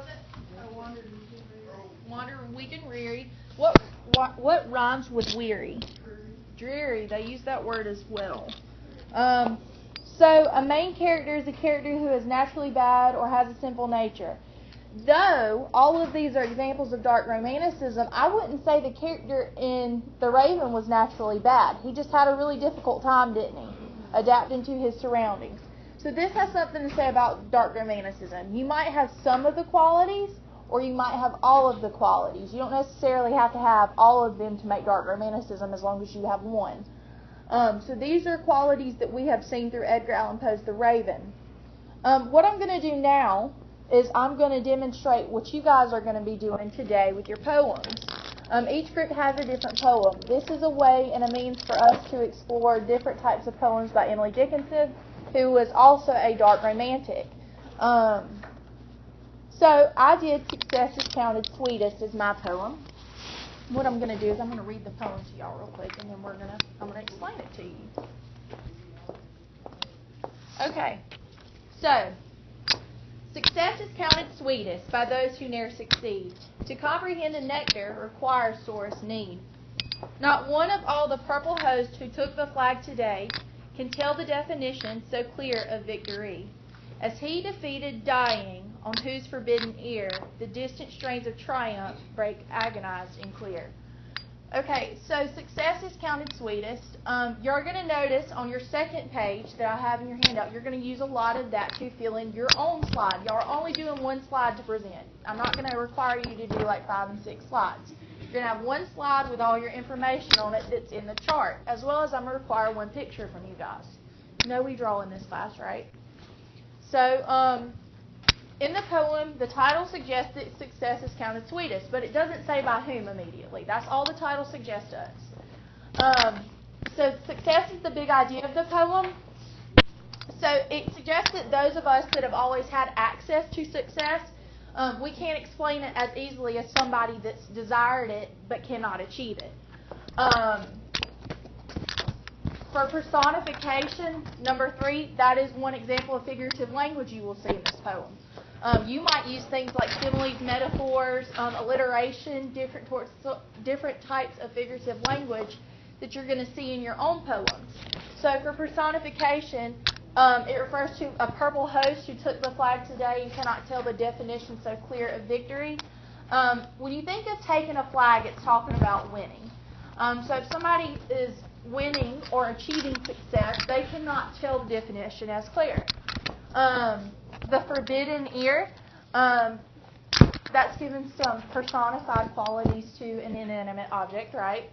was it? Wander, weak, and weary. What rhymes with weary? Dreary. They use that word as well. So a main character is a character who is naturally bad or has a simple nature. Though all of these are examples of dark romanticism, I wouldn't say the character in The Raven was naturally bad. He just had a really difficult time, didn't he? Adapting to his surroundings. So this has something to say about dark romanticism. You might have some of the qualities, or you might have all of the qualities. You don't necessarily have to have all of them to make dark romanticism, as long as you have one. So these are qualities that we have seen through Edgar Allan Poe's The Raven. What I'm going to do now is I'm going to demonstrate what you guys are going to be doing today with your poems. Each group has a different poem. This is a way and a means for us to explore different types of poems by Emily Dickinson, who was also a dark romantic. So I did Success is Counted Sweetest as my poem. What I'm going to do is I'm going to read the poem to y'all real quick, and then I'm going to explain it to you. Okay, so success is counted sweetest by those who ne'er succeed. To comprehend a nectar requires sorest need. Not one of all the purple host who took the flag today can tell the definition so clear of victory. As he defeated dying, on whose forbidden ear the distant strains of triumph break agonized and clear. Okay, so success is counted sweetest. You're going to notice on your second page that I have in your handout, you're going to use a lot of that to fill in your own slide. Y'all are only doing one slide to present. I'm not going to require you to do like 5 and 6 slides. You're going to have one slide with all your information on it that's in the chart, as well as I'm going to require one picture from you guys. You know we draw in this class, right? So, in the poem, the title suggests that success is counted sweetest, but it doesn't say by whom immediately. That's all the title suggests to us. So success is the big idea of the poem. So it suggests that those of us that have always had access to success, we can't explain it as easily as somebody that's desired it but cannot achieve it. For personification, number 3, that is one example of figurative language you will see in this poem. You might use things like similes, metaphors, alliteration, different types of figurative language that you're going to see in your own poems. So for personification, it refers to a purple host who took the flag today and cannot tell the definition so clear of victory. When you think of taking a flag, it's talking about winning. So if somebody is winning or achieving success, they cannot tell the definition as clear. The forbidden ear, that's given some personified qualities to an inanimate object, right?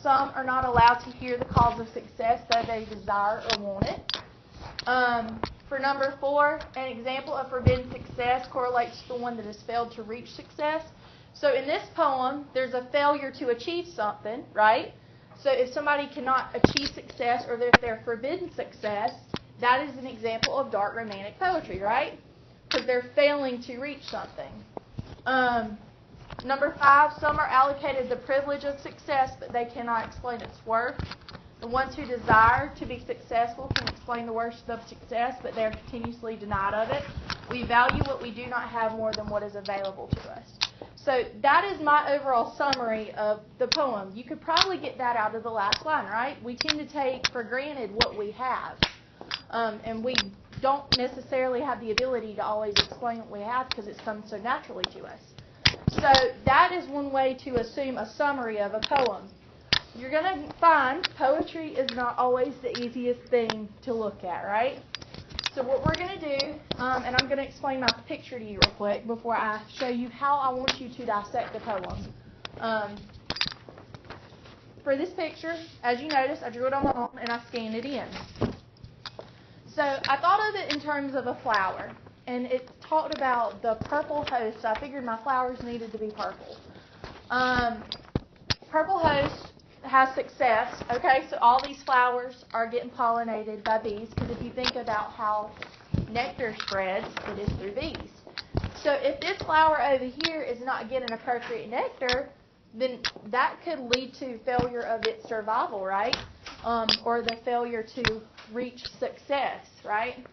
Some are not allowed to hear the cause of success, though they desire or want it. For number 4, an example of forbidden success correlates to the one that has failed to reach success. So in this poem, there's a failure to achieve something, right? So if somebody cannot achieve success, or if they're forbidden success, that is an example of dark romantic poetry, right? Because they're failing to reach something. Number 5, some are allocated the privilege of success, but they cannot explain its worth. The ones who desire to be successful can explain the worth of success, but they are continuously denied of it. We value what we do not have more than what is available to us. So that is my overall summary of the poem. You could probably get that out of the last line, right? We tend to take for granted what we have. And we don't necessarily have the ability to always explain what we have because it comes so naturally to us. So that is one way to assume a summary of a poem. You're going to find poetry is not always the easiest thing to look at, right? So what we're going to do, and I'm going to explain my picture to you real quick before I show you how I want you to dissect the poem. For this picture, as you notice, I drew it on my own and I scanned it in. So I thought of it in terms of a flower, and it talked about the purple host. So I figured my flowers needed to be purple. Purple host has success. Okay, so all these flowers are getting pollinated by bees, because if you think about how nectar spreads, it is through bees. So if this flower over here is not getting appropriate nectar, then that could lead to failure of its survival, right? Or the failure to reach success, right?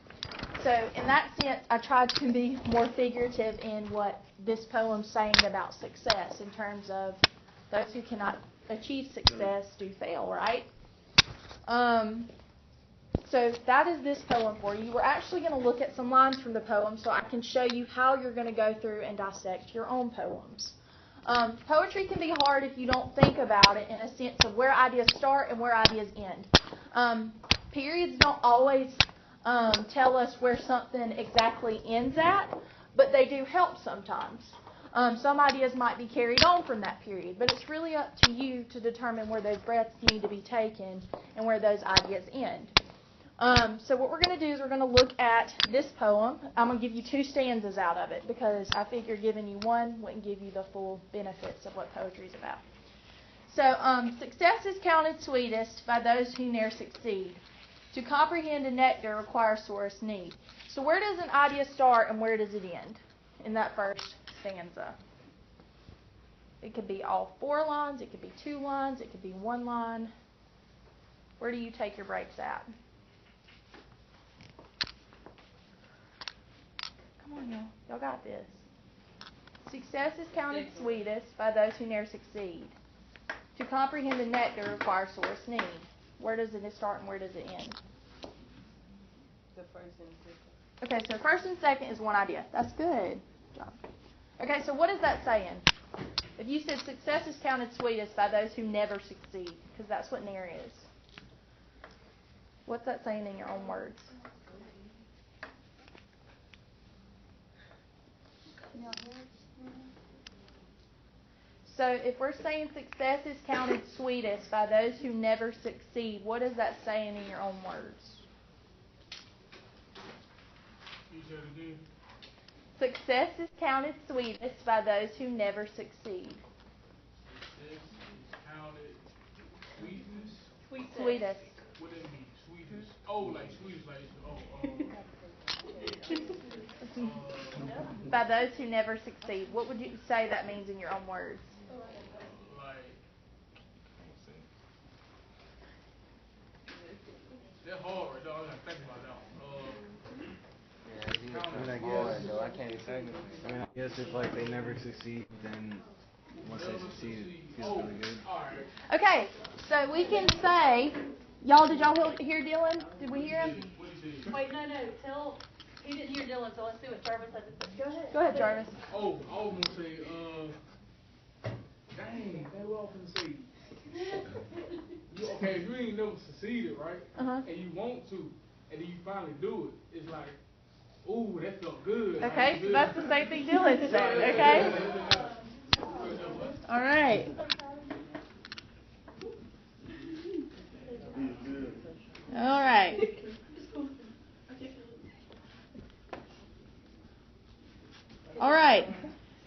So in that sense, I tried to be more figurative in what this poem's saying about success in terms of those who cannot achieve success do fail, right? So that is this poem for you. We're actually going to look at some lines from the poem so I can show you how you're going to go through and dissect your own poems. Poetry can be hard if you don't think about it in a sense of where ideas start and where ideas end. Periods don't always tell us where something exactly ends at, but they do help sometimes. Some ideas might be carried on from that period, but it's really up to you to determine where those breaths need to be taken and where those ideas end. So what we're going to do is we're going to look at this poem. I'm going to give you 2 stanzas out of it because I figure giving you one wouldn't give you the full benefits of what poetry is about. So success is counted sweetest by those who ne'er succeed. To comprehend a nectar requires sorest need. So where does an idea start and where does it end in that first stanza? It could be all 4 lines, it could be 2 lines, it could be 1 line. Where do you take your breaks at? Come on, y'all. Y'all got this. Success is counted sweetest by those who ne'er succeed. To comprehend the nectar requires sorest need. Where does it start and where does it end? The first and second. Okay, so first and second is one idea. That's good. Good job. Okay, so what is that saying? If you said success is counted sweetest by those who never succeed, because that's what ne'er is. What's that saying in your own words? So if we're saying success is counted sweetest by those who never succeed, what is that saying in your own words? Success is counted sweetest by those who never succeed. Success is counted sweetness? Sweetest. What does it mean? Sweetest? Oh, like sweetest, like By those who never succeed. What would you say that means in your own words? like they're hard right now. I gotta think about that. I can't say. I mean, I guess if like they never succeed, then once they succeed, it feels really good. Alright. Okay, so we can say, did y'all hear Dylan? Did we hear him? Wait, no. He didn't hear Dylan, so let's see what Jarvis has to say. Go ahead, Jarvis. Oh, I was gonna say, dang, that's what I was gonna say. Okay, if you ain't never succeeded, right? Uh-huh. And you want to, and then you finally do it, it's like, ooh, that felt good. Okay, so that's the same thing Dylan said, okay? All right. All right. All right.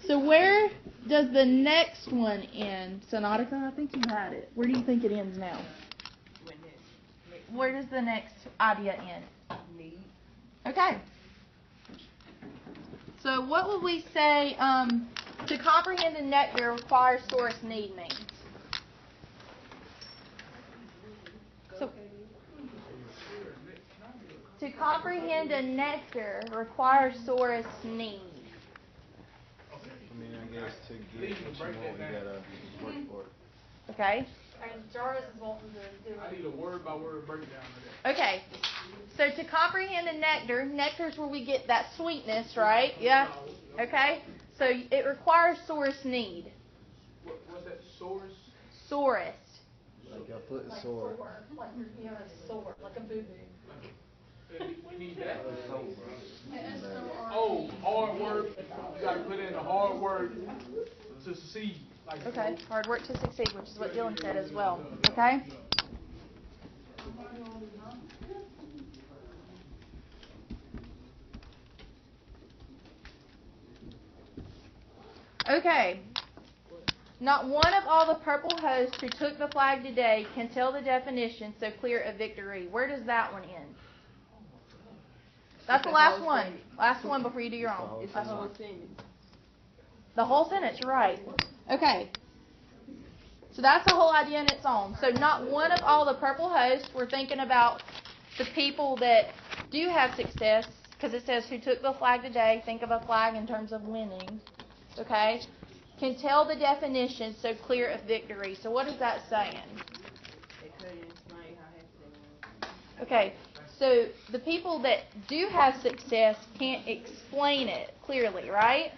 So where does the next one end? Sonatica, I think you had it. Where do you think it ends now? Where does the next idea end? Need. Okay. So what would we say to comprehend a nectar requires source need means? So to comprehend a nectar requires source need. I mean, I guess to get what you want, you gotta work for it. Okay. And Jarvis is wanting to do I it. need a word by word breakdown of that. Okay. So to comprehend a nectar is where we get that sweetness, right? Yeah. Okay. So it requires source need. What's that? Source? Source. Like your foot is sore. Like you're sore, like a boo-boo. We need that. Oh, hard work. You gotta put in a hard work to succeed. Like, Okay. Hard work to succeed, which is what Dylan said as well. Okay. Okay. Not one of all the purple hosts who took the flag today can tell the definition so clear of victory. Where does that one end? That's the last one. Last one before you do your own. It's the whole sentence. The whole sentence, you're right. Okay. So that's the whole idea in its own. So not one of all the purple hosts, we're thinking about the people that do have success, because it says who took the flag today, think of a flag in terms of winning, okay, can tell the definition so clear of victory. So what is that saying? Okay, so the people that do have success can't explain it clearly, right?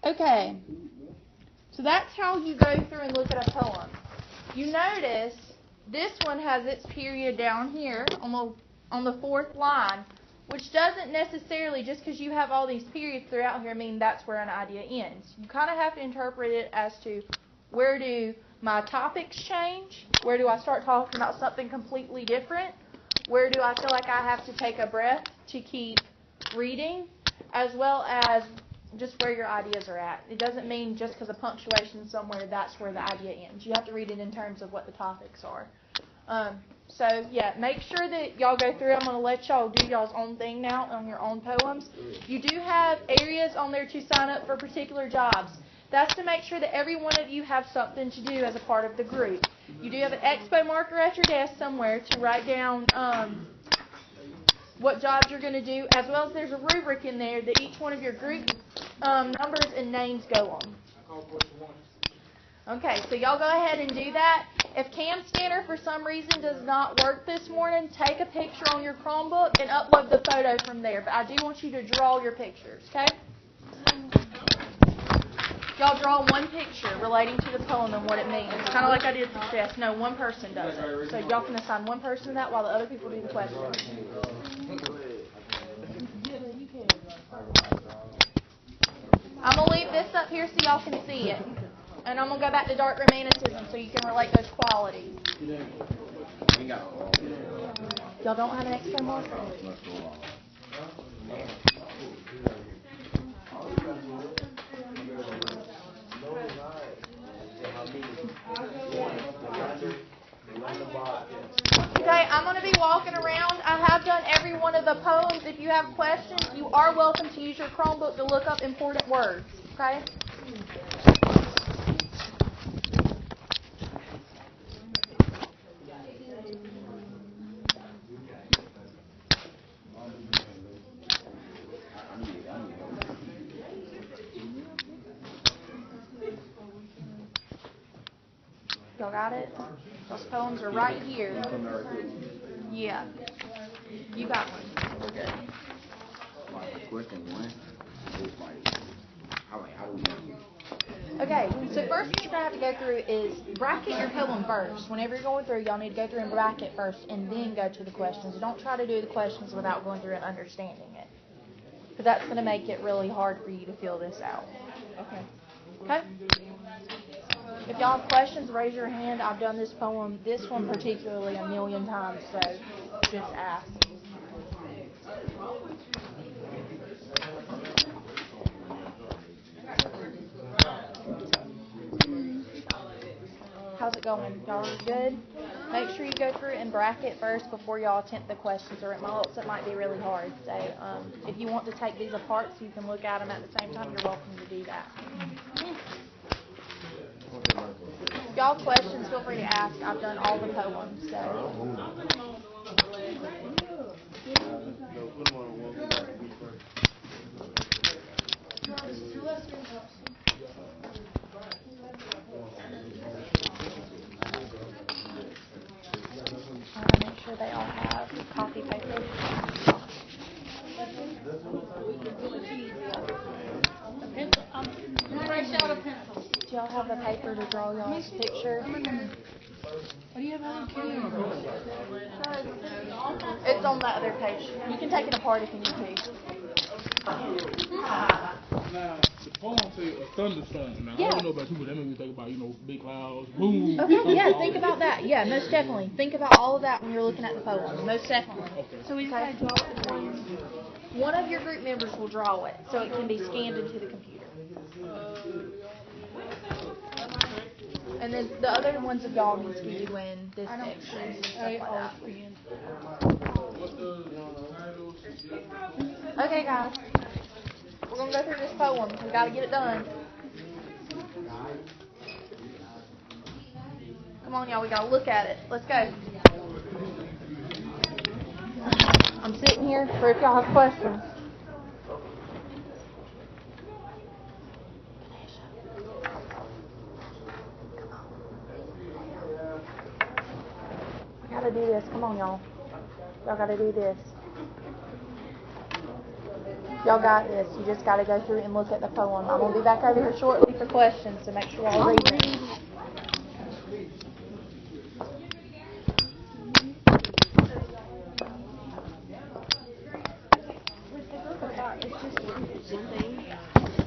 Okay, so that's how you go through and look at a poem. You notice this one has its period down here on the fourth line, which doesn't necessarily, just because you have all these periods throughout here, mean that's where an idea ends. You kind of have to interpret it as to where do my topics change, where do I start talking about something completely different, where do I feel like I have to take a breath to keep reading, as well as just where your ideas are at. It doesn't mean just because of punctuation somewhere that's where the idea ends. You have to read it in terms of what the topics are. So yeah, make sure that y'all go through. I'm going to let y'all do y'all's own thing now on your own poems. You do have areas on there to sign up for particular jobs. That's to make sure that every one of you have something to do as a part of the group. You do have an expo marker at your desk somewhere to write down what jobs you're going to do, as well as there's a rubric in there that each one of your group numbers and names go on. Okay, so y'all go ahead and do that. If Cam Scanner for some reason does not work this morning, take a picture on your Chromebook and upload the photo from there. But I do want you to draw your pictures, okay? Y'all draw one picture relating to the poem and what it means. Kind of like I did success. No, one person does it. So y'all can assign one person to that while the other people do the questions. I'm going to leave this up here so y'all can see it. And I'm going to go back to dark romanticism so you can relate those qualities. Y'all don't have an extra marker? Okay, I'm going to be walking around. I have done every one of the poems. If you have questions, you are welcome to use your Chromebook to look up important words. Okay? Y'all got it? Those poems are right here. Yeah. You got one. We're good. Okay, so first thing you're going to have to go through is bracket your poem first. Whenever you're going through, y'all need to go through and bracket first and then go to the questions. Don't try to do the questions without going through and understanding it, because that's going to make it really hard for you to fill this out. Okay? If y'all have questions, raise your hand. I've done this poem, this one particularly, 1,000,000 times, so just ask. How's it going? Y'all are good? Make sure you go through and bracket first before y'all attempt the questions, or else it might be really hard. So if you want to take these apart so you can look at them at the same time, you're welcome to do that. If y'all have questions, feel free to ask. I've done all the poems, so. I want to make sure they all have copy paper. Fresh out a pencil. Do y'all have the paper to draw y'all's picture? What do you have on camera? It's on that other page. You can take it apart if you need to. Now, the poem says a thunderstorm. Now, Yeah. I don't know about you, but that made me think about, big clouds, boom. Okay, yeah, think about that. Yeah, most definitely. Think about all of that when you're looking at the poem. Most definitely. So we decided to draw it one. One of your group members will draw it, so it can be scanned into the computer. And then the other ones of y'all need to be doing this section and stuff like that. Okay, guys. We're going to go through this poem. We got to get it done. Come on, y'all. We got to look at it. Let's go. I'm sitting here for if y'all have questions. We got to do this. Come on, y'all. Y'all got to do this. Y'all got this. You just got to go through and look at the poem. I'm going to be back over here shortly for questions, so make sure y'all read them.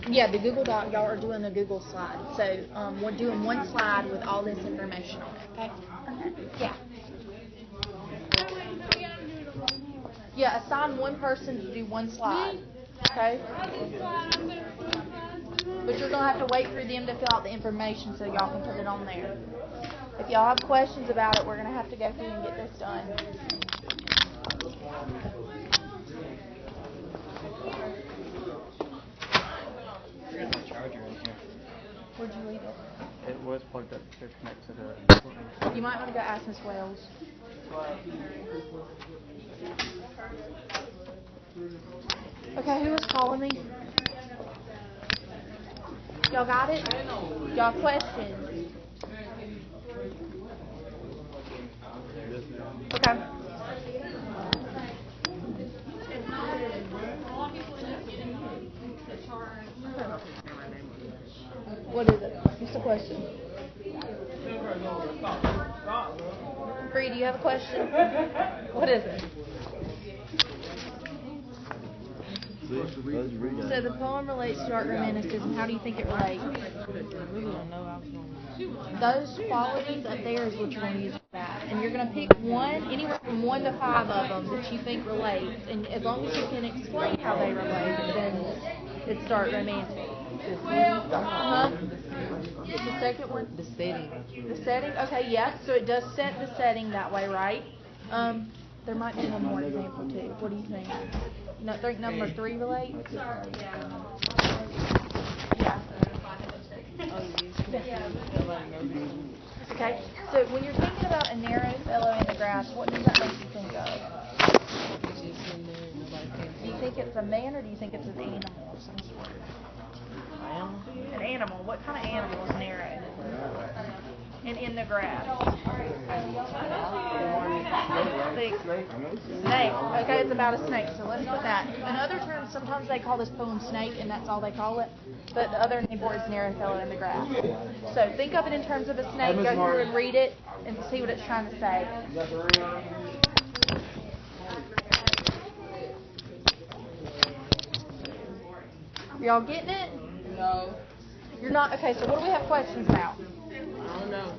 Yeah, the Google Doc, y'all are doing a Google slide. So we're doing one slide with all this information on it, okay? Yeah. Yeah, assign one person to do one slide, okay? But you're going to have to wait for them to fill out the information so y'all can put it on there. If y'all have questions about it, we're going to have to go through and get this done. I got my charger in here. Where'd you leave it? It was plugged up to connect to the... You might want to go ask Miss Wells. Okay, who was calling me? Y'all got it? Y'all questions? Okay. What is it? What's the question? Bree, do you have a question? What is it? So the poem relates to art romanticism. How do you think it relates? Those qualities up there is what you're going to use for that. And you're going to pick one, anywhere from 1 to 5 of them that you think relates. And as long as you can explain how they relate, then it's art romantic. Huh? The second one? The setting. The setting? Okay, yeah. So it does set the setting that way, right? There might be one more example too. What do you think? No, think number 3 relates? Yeah. Okay. So when you're thinking about a narrow fellow in the grass, what does that make you think of? Do you think it's a man or do you think it's an animal of some sort? An animal. What kind of animal is narrow? And in the grass? Snake. Okay, it's about a snake. So let's put that. In other terms, sometimes they call this poem snake, and that's all they call it. But the other name for it is narrow fellow in the grass. So think of it in terms of a snake. Go through and read it and see what it's trying to say. Y'all getting it? No. You're not? Okay, so what do we have questions about? I don't know.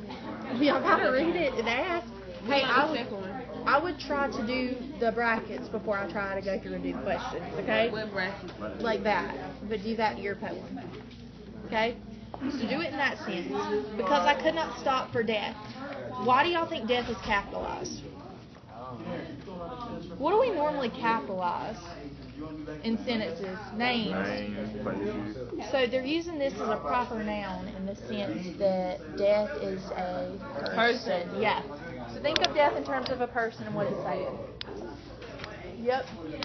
Y'all gotta read it and ask. Hey, I would try to do the brackets before I try to go through and do the questions, okay? What brackets? Like that. But do that to your poem. Okay? So do it in that sense. Because I could not stop for death. Why do y'all think death is capitalized? What do we normally capitalize in sentences? Names. So they're using this as a proper noun in the sense that death is a person. Yeah. So think of death in terms of a person and what it's saying. Yep. Okay,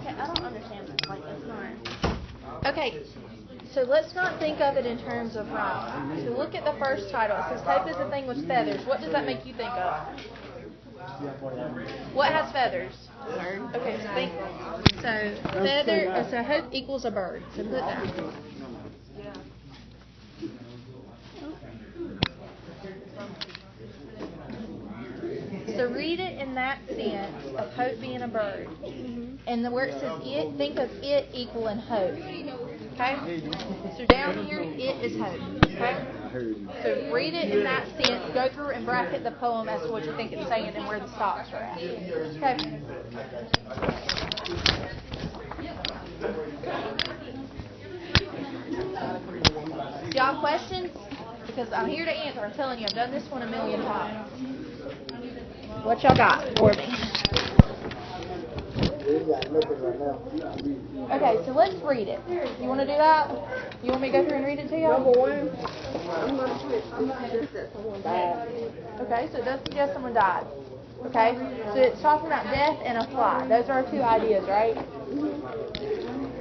I don't understand this. Like, it's not. Okay. So let's not think of it in terms of rhyme. So look at the first title. It says hope is a thing with feathers. What does that make you think of? What has feathers? Bird. Okay, so think. So feather. So hope equals a bird. So put that. So read it in that sense of hope being a bird. And where it says it, think of it equaling hope. Okay? So down here, it is hope. Okay? So read it in that sense. Go through and bracket the poem as to what you think it's saying and where the stops are at. Okay? Y'all have questions? Because I'm here to answer. I'm telling you, I've done this one a million times. What y'all got for me? Okay, so let's read it. You want to do that? You want me to go through and read it to you? Number one, I'm gonna suggest that someone died. Okay, so it does suggest someone died. Okay, so it's talking about death and a fly. Those are our two ideas, right?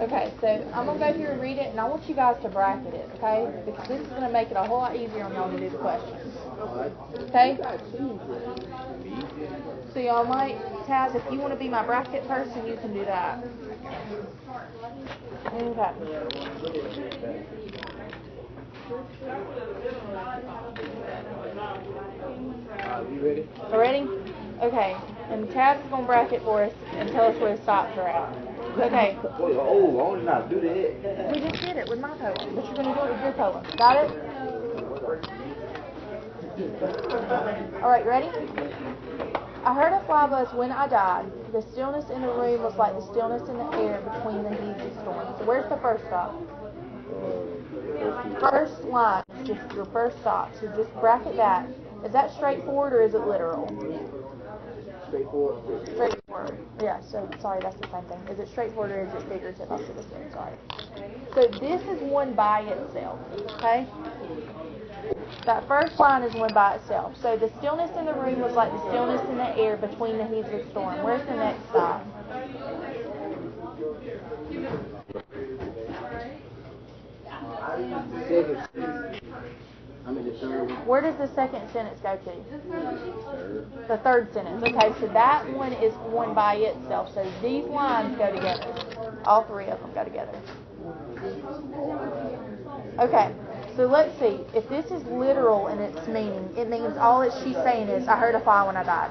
Okay, so I'm going to go through and read it, and I want you guys to bracket it, okay? Because this is going to make it a whole lot easier on y'all to do the questions. Okay? So y'all might, Taz, if you want to be my bracket person, you can do that. Okay. You ready? Ready? Okay. And Taz is going to bracket for us and tell us where the stops are at. Okay. Oh, I want to not do that. We just did it with my poem, but you're going to do it with your poem. Got it? Alright, ready? I heard a fly buzz when I died. The stillness in the room was like the stillness in the air between the heaves of storm. So where's the first stop? First line is just your first stop. So just bracket that. Is that straightforward or is it literal? Straightforward. Straightforward. Yeah, so sorry, that's the same thing. Is it straightforward or is it figurative? I should have said, sorry. So this is one by itself, okay? That first line is one by itself. So the stillness in the room was like the stillness in the air between the heaves of storm. Where's the next stop? Where does the second sentence go to? The third sentence. Okay, so that one is one by itself. So these lines go together. All three of them go together. Okay, so let's see. If this is literal in its meaning, it means all that she's saying is, I heard a fly when I died.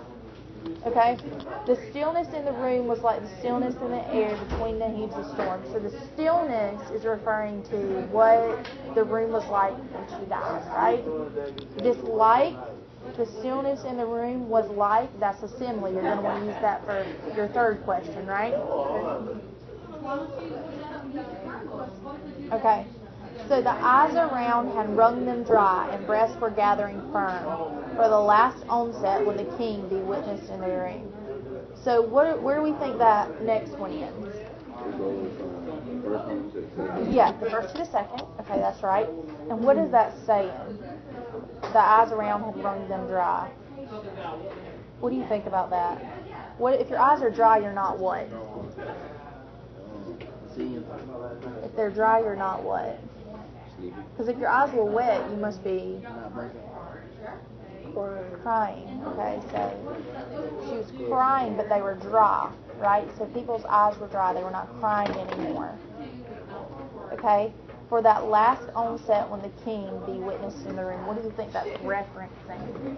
Okay? The stillness in the room was like the stillness in the air between the heaves of storm. So the stillness is referring to what the room was like when she died, right? This like, the stillness in the room was like, that's a simile. You're going to want to use that for your third question, right? Okay. So the eyes around had wrung them dry, and breasts were gathering firm, for the last onset when the king be witnessed in the ring. So where do we think that next one ends? Yeah, the first to the second. Okay, that's right. And what is that saying? The eyes around had wrung them dry. What do you think about that? What if your eyes are dry, you're not what? If they're dry, you're not what? Because if your eyes were wet, you must be crying. Okay, so she was crying, but they were dry, right? So people's eyes were dry. They were not crying anymore. Okay? For that last onset when the king be witnessed in the room, what do you think that's referencing?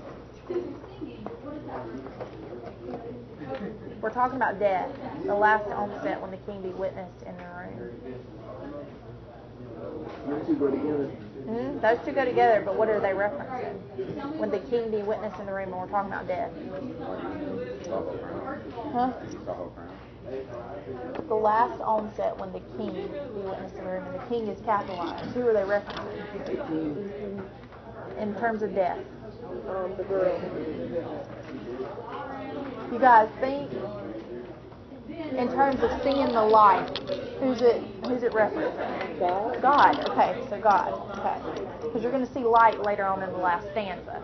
We're talking about death. The last onset when the king be witnessed in the room. Those two go together. Those two go together, but what are they referencing? When the king be witnessed in the room, when we're talking about death. Huh? The last onset when the king be witnessed in the room, and the king is capitalized. Who are they referencing? In terms of death. The girl. You guys think in terms of seeing the light, who's it referencing? God. God. Okay, so God. Okay. Because you're going to see light later on in the last stanza.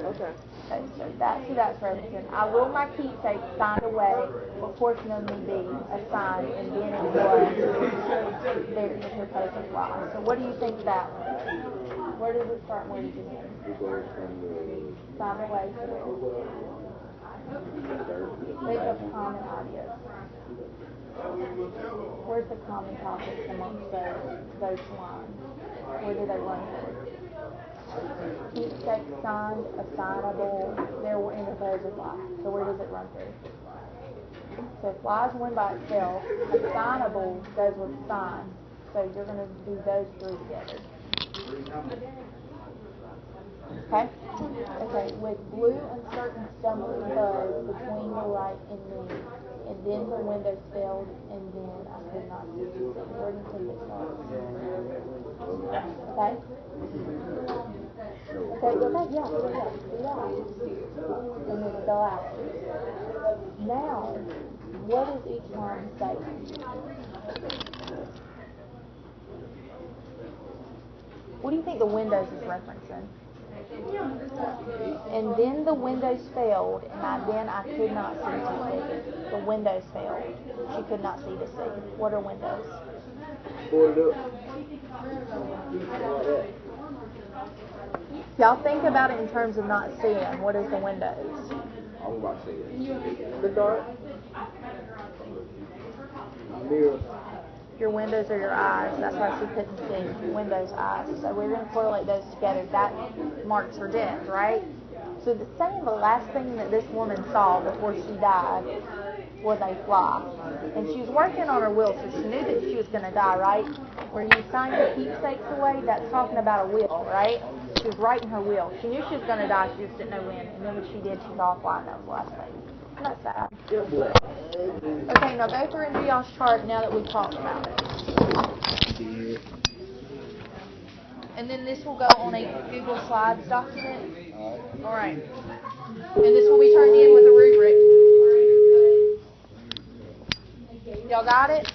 Okay. Okay, so that's who that's referencing. I will my keepsake signed away, what portion of me be assigned, and then it was there is her place of life. So what do you think that was? Where does it start? Where does it end? Signed away to where? Think of common ideas. Where's the common topics amongst those lines? Where do they run to? Keepsake, signed, assignable, there were in the phrase of life. So where does it run through? So flies one by itself, assignable goes with sign. So you're going to do those three together. Okay? Okay, with blue uncertain stumbling buzz between the light and me, and then the window failed, and then I could not see the thing. Where do you think it starts? Okay? Okay, go back, yeah, do that. And then go out. Now, what is each one saying? What do you think the windows is referencing? And then the windows failed, and I could not see to see. The windows failed. She could not see to see. What are windows? Boarded up. Y'all think about it in terms of not seeing. What is the windows? I'm about to say it. The dark. Mirror. Your windows are your eyes. That's why she couldn't see. Windows, eyes. So we're going to correlate those together. That marks her death, right? So the last thing that this woman saw before she died was a fly. And she was working on her will, so she knew that she was going to die, right? Where you sign your keepsakes away, that's talking about a will, right? She was writing her will. She knew she was going to die, she just didn't know when. And then when she did, she saw a fly, and that was the last thing. Isn't that sad? Okay, now go through and do y'all's chart now that we've talked about it. And then this will go on a Google Slides document. Alright. And this will be turned in with a rubric. Y'all got it?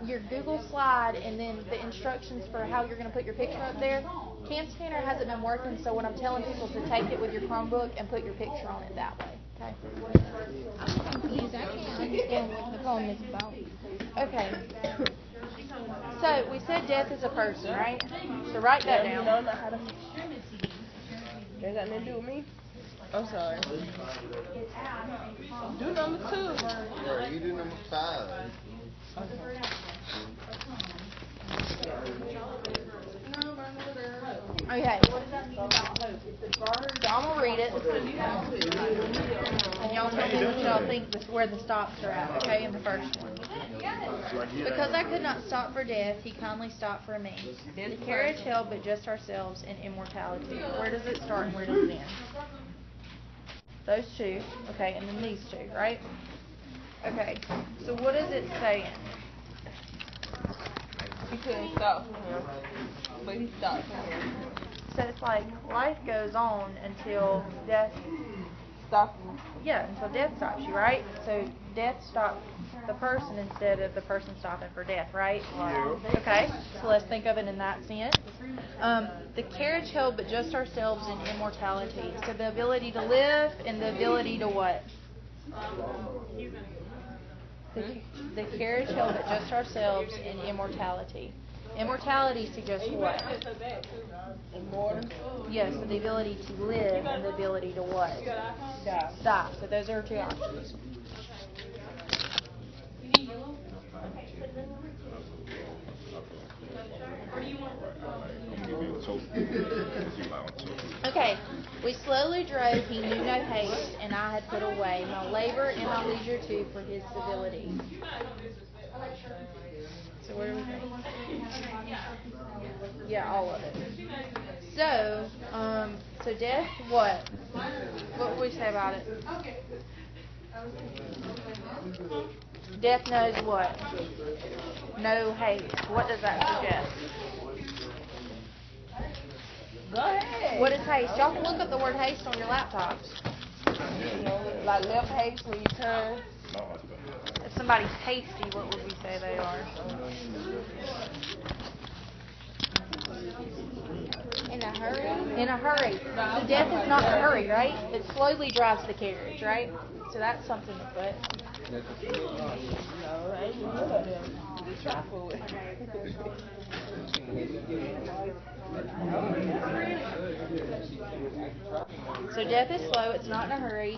Your Google slide and then the instructions for how you're going to put your picture up there. Cam Scanner hasn't been working, so what I'm telling people is to take it with your Chromebook and put your picture on it that way. Okay? Please, I can't understand what the poem is about. Okay. So we said death is a person, right? So write that down. That got nothing to do with me? I'm sorry. Do number 2. Yeah, you do number 5. Okay. So I'm going to read it. And y'all tell me what y'all think where the stops are at, okay, in the first one. Because I could not stop for death, he kindly stopped for me. The carriage held but just ourselves in immortality. Where does it start and where does it end? Those two, okay, and then these two, right? Okay, so what is it saying? He couldn't stop for him, but he stopped for him. So it's like life goes on until death Stop him. Yeah, until death stops you, right? So death stopped the person instead of the person stopping for death, right? Okay, so let's think of it in that sense. The carriage held but just ourselves in immortality. So the ability to live and the ability to what? The carriage held but just ourselves in immortality. Immortality suggests what? Immortal. Yes, so the ability to live and the ability to what? Die. So those are two options. Okay, we slowly drove, he knew no haste, and I had put away my labor and my leisure too for his civility. So where do we think? Yeah, all of it. So, so death, what? What would we say about it? Death knows what? No haste. What does that suggest? Go ahead. What is haste? Y'all can look up the word haste on your laptops. Like left haste when you turn. If somebody's hasty, what would we say they are? In a hurry? In a hurry. So death is not in a hurry, right? It slowly drives the carriage, right? So that's something to put. No, I ain't even know that. You try for it. So death is slow, it's not in a hurry.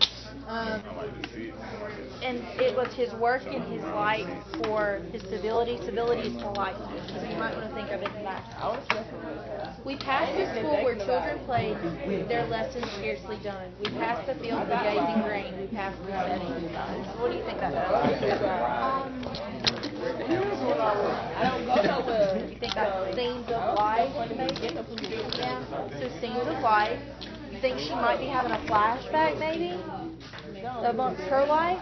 And it was his work and his life for his civility. Civility is polite. So you might want to think of it in that. We passed the school where children played, their lessons scarcely done. We passed the fields of gazing grain. We passed the setting sun. What do you think that is? I don't go nowhere. You think that's scenes of life? Yeah. So scenes of life. You think she might be having a flashback maybe? Amongst her life?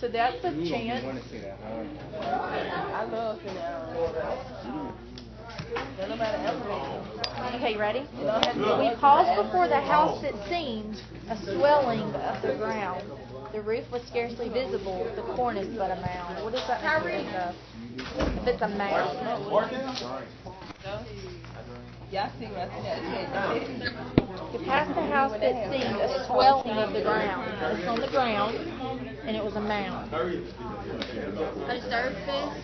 So that's a You chance. want to see that hard. I love finale. No matter elevator. Okay, you ready? You don't have to We go paused to the before the elevator. house that seemed a swelling of the ground. The roof was scarcely visible, the cornice but a mound. What does that make you think of? If it's a mound. Y'all see what I said? You passed the house that seemed a swelling of the ground. It's on the ground, and it was a mound. A surface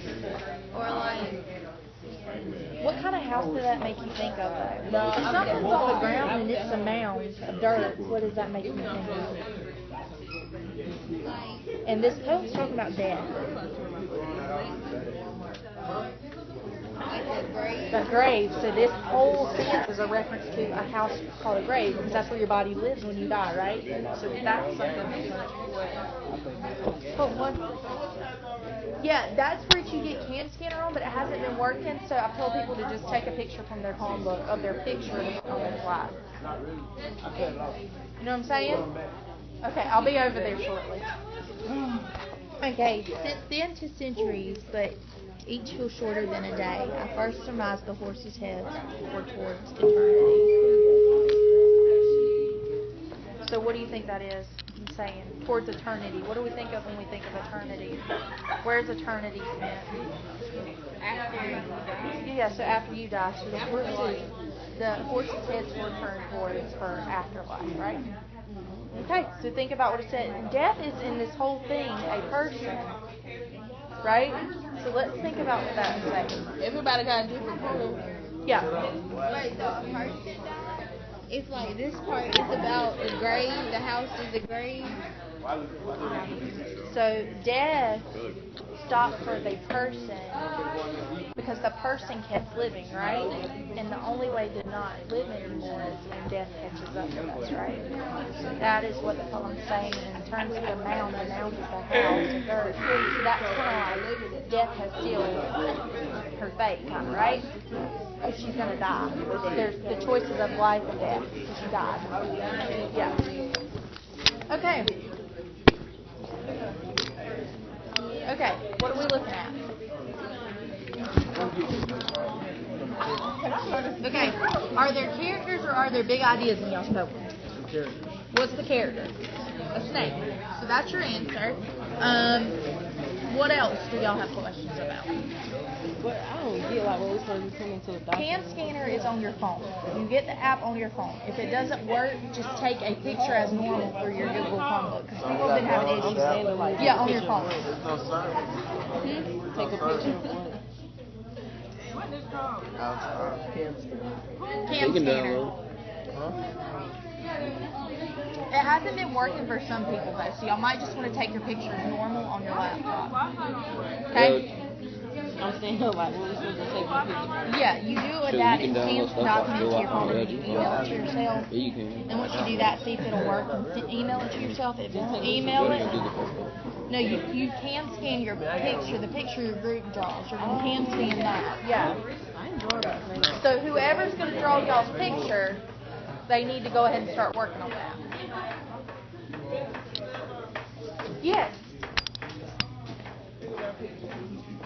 or like What kind of house did that make you think of, though? No, If something's on the ground and it's a mound of dirt, what does that make you think of? And this poem's talking about death. like a grave. A grave. So this whole sentence is a reference to a house called a grave, because that's where your body lives when you die, right? So that's something. But what? Yeah, that's where you get cam scanner on, but it hasn't been working, so I've told people to just take a picture from their phone book of their picture on their slide. You know what I'm saying? Okay, I'll be over there shortly. Okay, since then to centuries, but each feel shorter than a day, I first surmised the horse's head were towards eternity. So what do you think that is saying? Towards eternity. What do we think of when we think of eternity? Where's eternity spent? After you die. Yeah, so after you die, so the horse's head's were turned towards for afterlife, right? Okay, so think about what it said. And death is in this whole thing a person, right? So let's think about what that is saying. Everybody got a different point. Yeah. Wait, so a person died? It's like this part is about the grave, the house is the grave. So death stopped for the person because the person kept living, right? And the only way to not live anymore is when death catches up with us, right? So that is what the poem's saying. And in terms of the mound is the house of dirt. So that's kind of like death has sealed her fate, kind of, right? Because she's going to die. There's the choices of life and death. She died. Yeah. Okay. Okay, what are we looking at? Okay, are there characters or are there big ideas in y'all's poem? What's the character? A snake. So that's your answer. What else do y'all have questions about? But I don't get like what we're supposed to be coming to the doctor. Cam scanner is on your phone. You get the app on your phone. If it doesn't work, just take a picture as normal for your Google Chromebook. Because people have been having issues. Standing like Yeah, on your phone. There's no service. take a picture of one. Cam scanner. It hasn't been working for some people though, so y'all might just want to take your picture as normal on your laptop. Okay? I'm saying like what we're supposed to take a picture. Yeah, you do a data scan document to your phone and you email it to yourself. And once you do that, see if it'll work. Email it to yourself. If you email it, no, you can scan your picture, the picture your group draws. You can scan that. Yeah. I enjoy that. So whoever's going to draw y'all's picture, they need to go ahead and start working on that. Yes.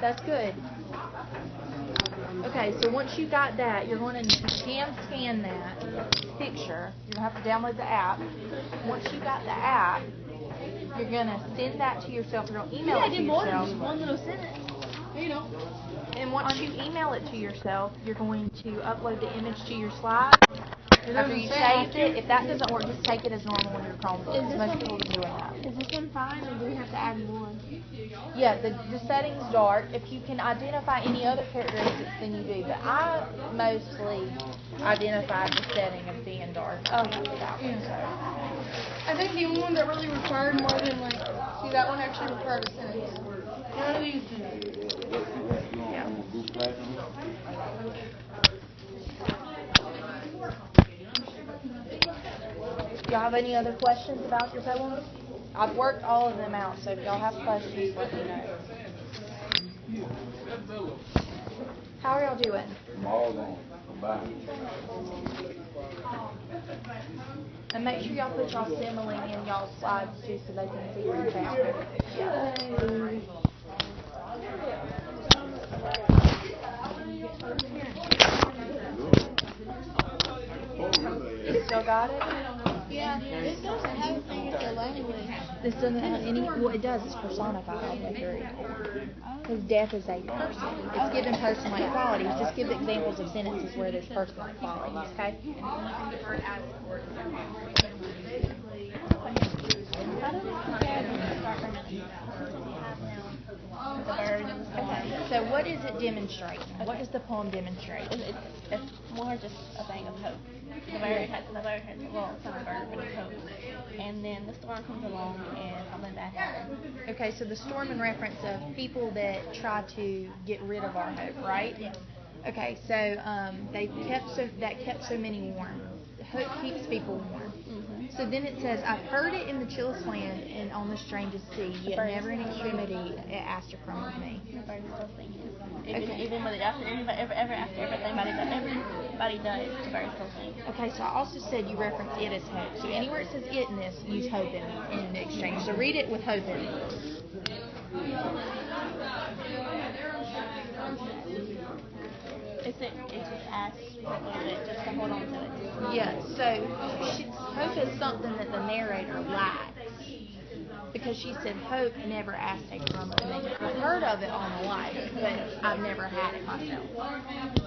That's good. Okay, so once you got that, you're going to can scan that picture. You're going to have to download the app. Once you got the app, you're going to send that to yourself. You're going to email it to yourself. One little sentence. You know. And once you email it to yourself, you're going to upload the image to your slide. After you saved it, if that doesn't work, just take it as normal in your Chromebook. Most people are doing that. Is this one fine or do we have to add more? Yeah, the setting's dark. If you can identify any other characteristics, then you do. But I mostly identified the setting as being dark. Oh, that one. So. I think the only one that really required more than like, see that one actually required a sentence. None of these do. Yeah. Y'all have any other questions about your poem? I've worked all of them out, so if y'all have questions, let me know. How are y'all doing? And make sure y'all put y'all simile in y'all slides too so they can see your family. Still got it? Yeah, this doesn't have figurative language. This doesn't have any, well it does, it's personified, I agree. Because death is a person. It's given personal qualities. Just give examples of sentences where there's personal qualities, okay? Okay, so what does it demonstrate? What does the poem demonstrate? It's more just a thing of hope. The bird has some bird, but it's hope. And then the storm comes along and something bad happens. Okay, so the storm in reference of people that try to get rid of our hope, right? Yes. Okay, so that kept so many warm. Hope keeps people warm. So then it says, I've heard it in the chillest land and on the strangest sea, yet never in extremity it asked to crumble me. The bird is still singing. Even when after everybody dies, the bird still sings. Okay, so I also said you reference it as hope. So anywhere it says it in this, use hope in the exchange. So read it with hope in it. It just asks for a little bit just to hold on to it. Yeah, so hope is something that the narrator lacks. Because she said hope never asked a crumb of me. I've heard of it all my life, but I've never had it myself.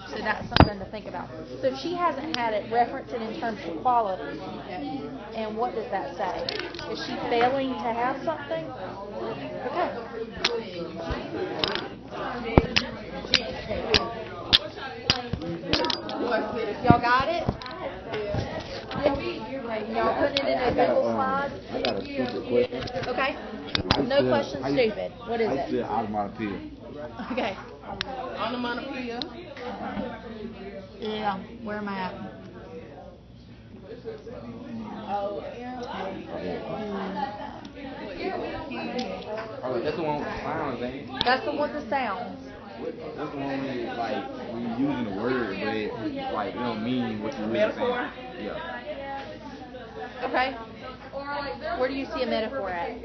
So that's something to think about. So if she hasn't had it, reference it in terms of quality. And what does that say? Is she failing to have something? Okay. Y'all got it? Y'all putting it in a Google slide? I got a stupid question. Okay. No question stupid. What is I it? said onomatopoeia. Okay. Onomatopoeia. Yeah. Where am I at? Oh, yeah. Oh, that's the one with the sounds, ain't it? That's the one that sounds. That's the one when you, like, when you're using the word, but it, like, it don't mean what you really saying. Yeah. Okay. Where do you see a metaphor at?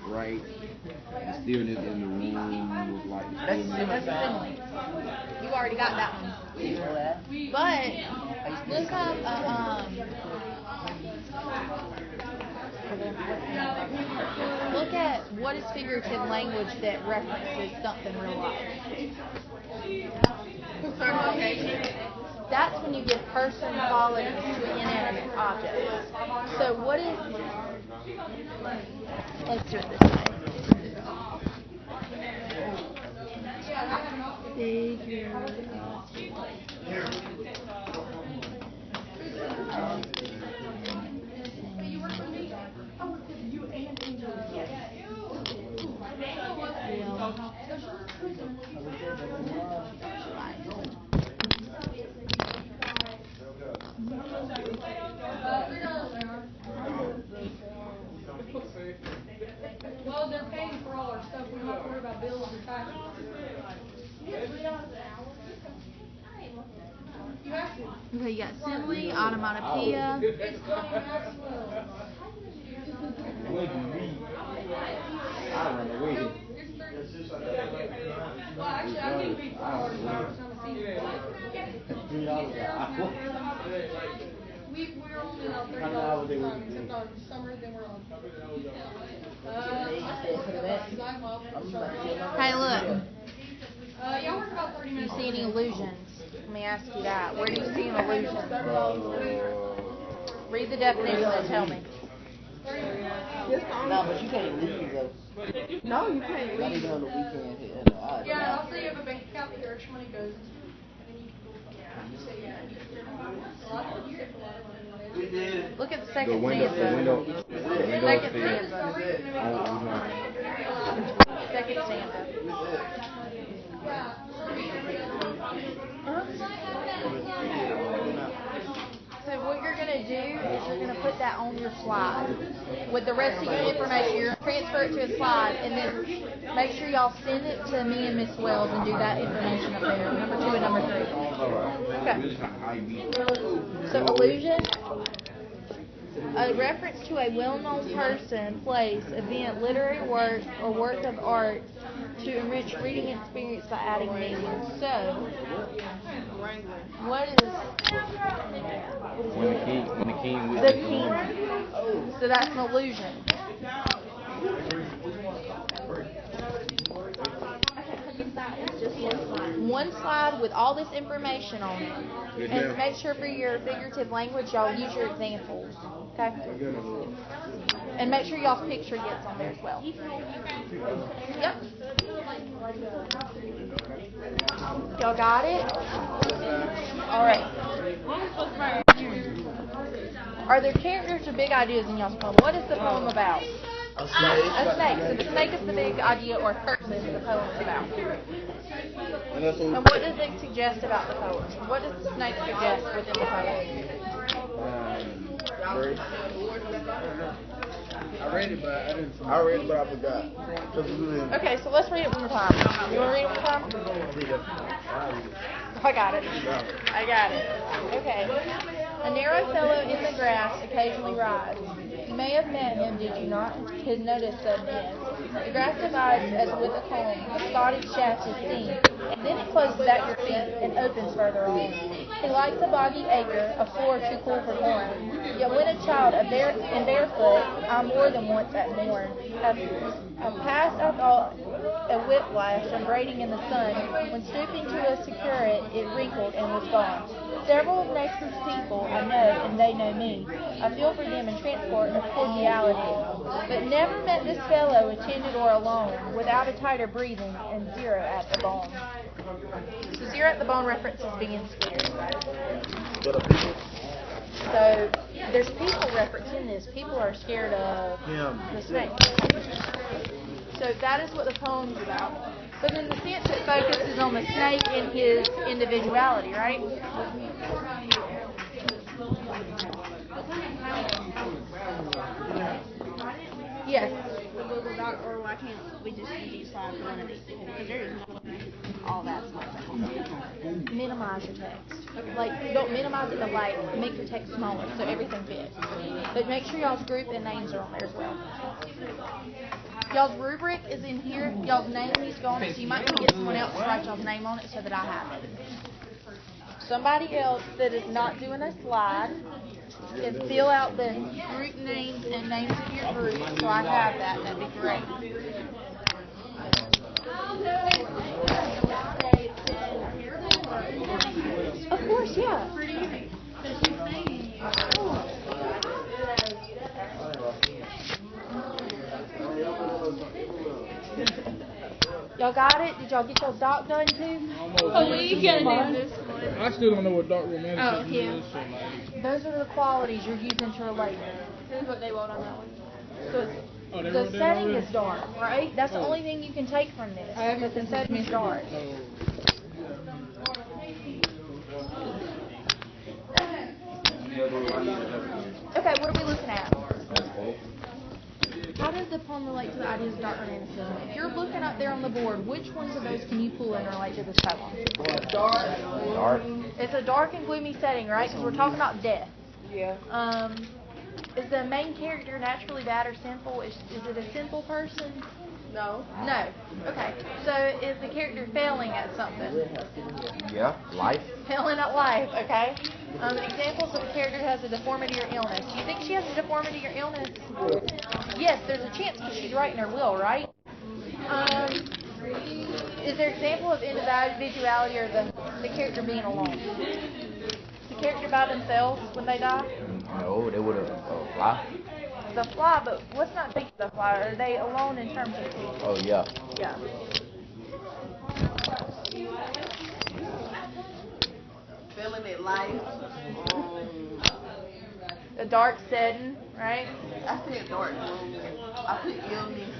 Right. The stillness in the room was like the That's stillness. a simile. You already got that one. But look up look at what is figurative language that references something real life. That's when you give person qualities to inanimate objects. So what is, let's do it this way. Well, they're paying for all our stuff. We don't have to worry about bills or taxes. You have to. Okay, you got simile, onomatopoeia. It's Connie Maxwell. I run away. Well, actually, I can be for $4 I'm a senior. We're only allowed $30 at a time, except on summer, then we're on. Hey, look. Y'all work about 30 Do you minutes. see any illusions? Let me ask you that. Where do you see an illusion? Read the definition and tell me. No, but you can't leave though. No, you can't Not leave. even on the weekend. Yeah, also you have a bank account that your extra money goes into, and then you can go from there. So yeah, you can spend a lot of money. A lot of you get a lot of money. Look at the The second window stanza. Second upstairs. stanza. Second stanza. So what you're going to do is you're going to put that on your slide. With the rest of your information, you're going to transfer it to a slide, and then make sure y'all send it to me and Miss Wells and do that information up there, number 2 and number 3. So illusion, a reference to a well-known person, place, event, literary work, or work of art to enrich reading experience by adding meaning. So, what is When the king with the king? So that's an illusion. One slide with all this information on it. And make sure for your figurative language, y'all use your examples. Okay? And make sure y'all's picture gets on there as well. Yep. Y'all got it? Alright. Are there characters or big ideas in y'all's poem? What is the poem about? A snake. So the snake is the big idea or person the poem is about. And what does it suggest about the poem? What does the snake suggest within the poem? I read it, but I forgot. Okay, so let's read it one more time. You want to read it one more time? I got it. Okay. A narrow fellow in the grass occasionally rides. You may have met him, did you not? His notice sudden end. The grass divides as with a comb. A spotted shaft is seen, and then it closes at your feet and opens further on. He likes a boggy acre, a floor too cool for corn. Yet when a child, barefoot, I more than once at morn have passed, I thought, a whiplash and braiding in the sun. When stooping to secure it, it wrinkled and was gone. Several of nature's people I know, and they know me. I feel for them in transport of cordiality, but never met this fellow attended or alone, without a tighter breathing, and zero at the bone. So zero at the bone references being scared. So there's people reference in this. People are scared of the snake. So that is what the poem's about. But in the sense it focuses on the snake and his individuality, right? Yes. Or why can't we just use each slide for one of these? Because there is all that stuff. Minimize your text. Like, don't minimize it, but like, make your text smaller so everything fits. But make sure y'all's group and names are on there as well. Y'all's rubric is in here. Y'all's name needs to go on it, so you might need to get someone else to write y'all's name on it so that I have it. Somebody else that is not doing a slide can fill out the group names and names of your group, so I have that. That'd be great. Of course, yeah. Y'all got it? Did y'all get y'all doc done too? Oh, you gotta do this one. I still don't know what dark romanticism yeah. is, so like. Those are the qualities you're using to relate. Here's what they wrote on that one. So the setting is dark, right? That's the only thing you can take from this. But the setting is dark. Okay, what are we looking at? How does the poem relate to the ideas of dark romanticism? If you're looking up there on the board, which ones of those can you pull and relate to this poem? Dark. It's a dark and gloomy setting, right? Because we're talking about death. Yeah. Is the main character naturally bad or sinful? Is it a sinful person? No. No. Okay. So is the character failing at something? Yeah, life. Failing at life, okay? Examples of a character who has a deformity or illness. Do you think she has a deformity or illness? Yes, there's a chance because she's writing her will, right? Is there an example of individuality or the character being alone? Is the character by themselves when they die? No, they would have fly. The fly, but let's not think of the fly. Are they alone in terms of people? Oh yeah. Yeah. Feeling it life. A dark setting, right? I said dark. I put illness.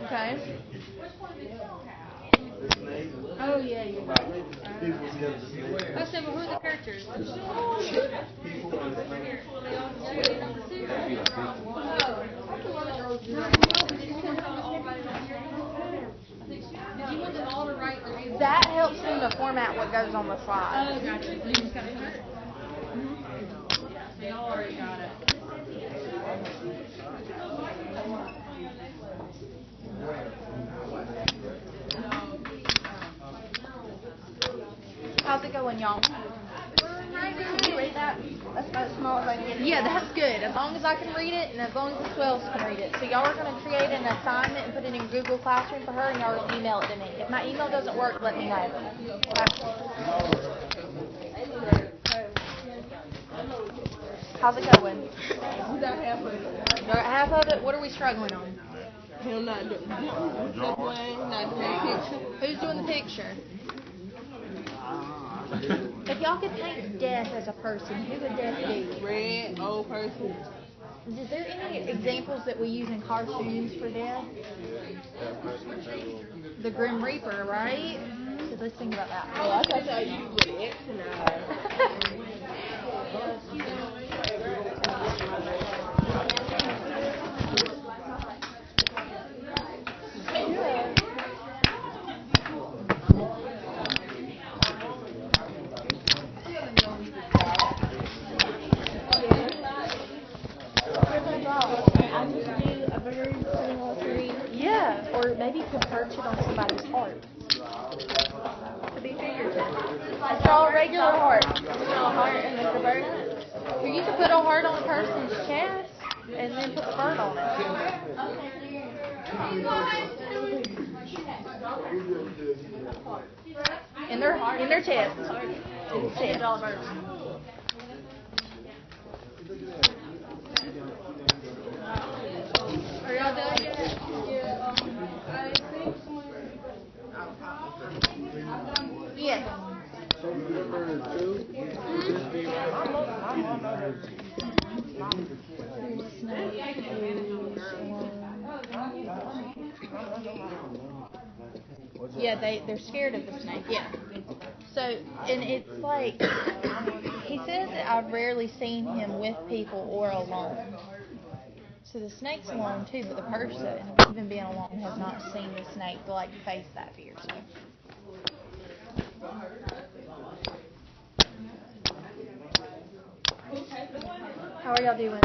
Okay. Oh, yeah, you're right. I said, well, who are the characters? Did you want them all to write their That helps them to format what goes on the slide. Oh, gotcha. So you just gotta cut it? So y'all already got it. How's it going, y'all? Can you read that? That's about as small as I can get it. Yeah, that's good. As long as I can read it and as long as the 12s can read it. So y'all are going to create an assignment and put it in Google Classroom for her, and y'all will email it to me. If my email doesn't work, let me know. How's it going? You got half of it. You got half of it? What are we struggling on? Him not doing not doing picture. Who's doing the picture? If y'all could paint death as a person, who would death be? Red, old person. Is there any examples that we use in cartoons for death? The Grim Reaper, right? So let's think about that. Oh, I thought y'all used with X and I just do a very similar three. Yeah, or maybe you could perch it on somebody's heart. Could be figurative. Draw a regular heart. Draw a heart and make a bird. Or you could put a heart on a person's chest and then put the bird on it. In their chest. In the chest. Draw a bird. Are y'all done yet? Yeah, I think someone. Yes. Yeah, they're scared of the snake. Yeah. So, and it's like, he says that I've rarely seen him with people or alone. So the snake's alone too, but the person, even being alone, has not seen the snake to like face that fear. So. How are y'all doing?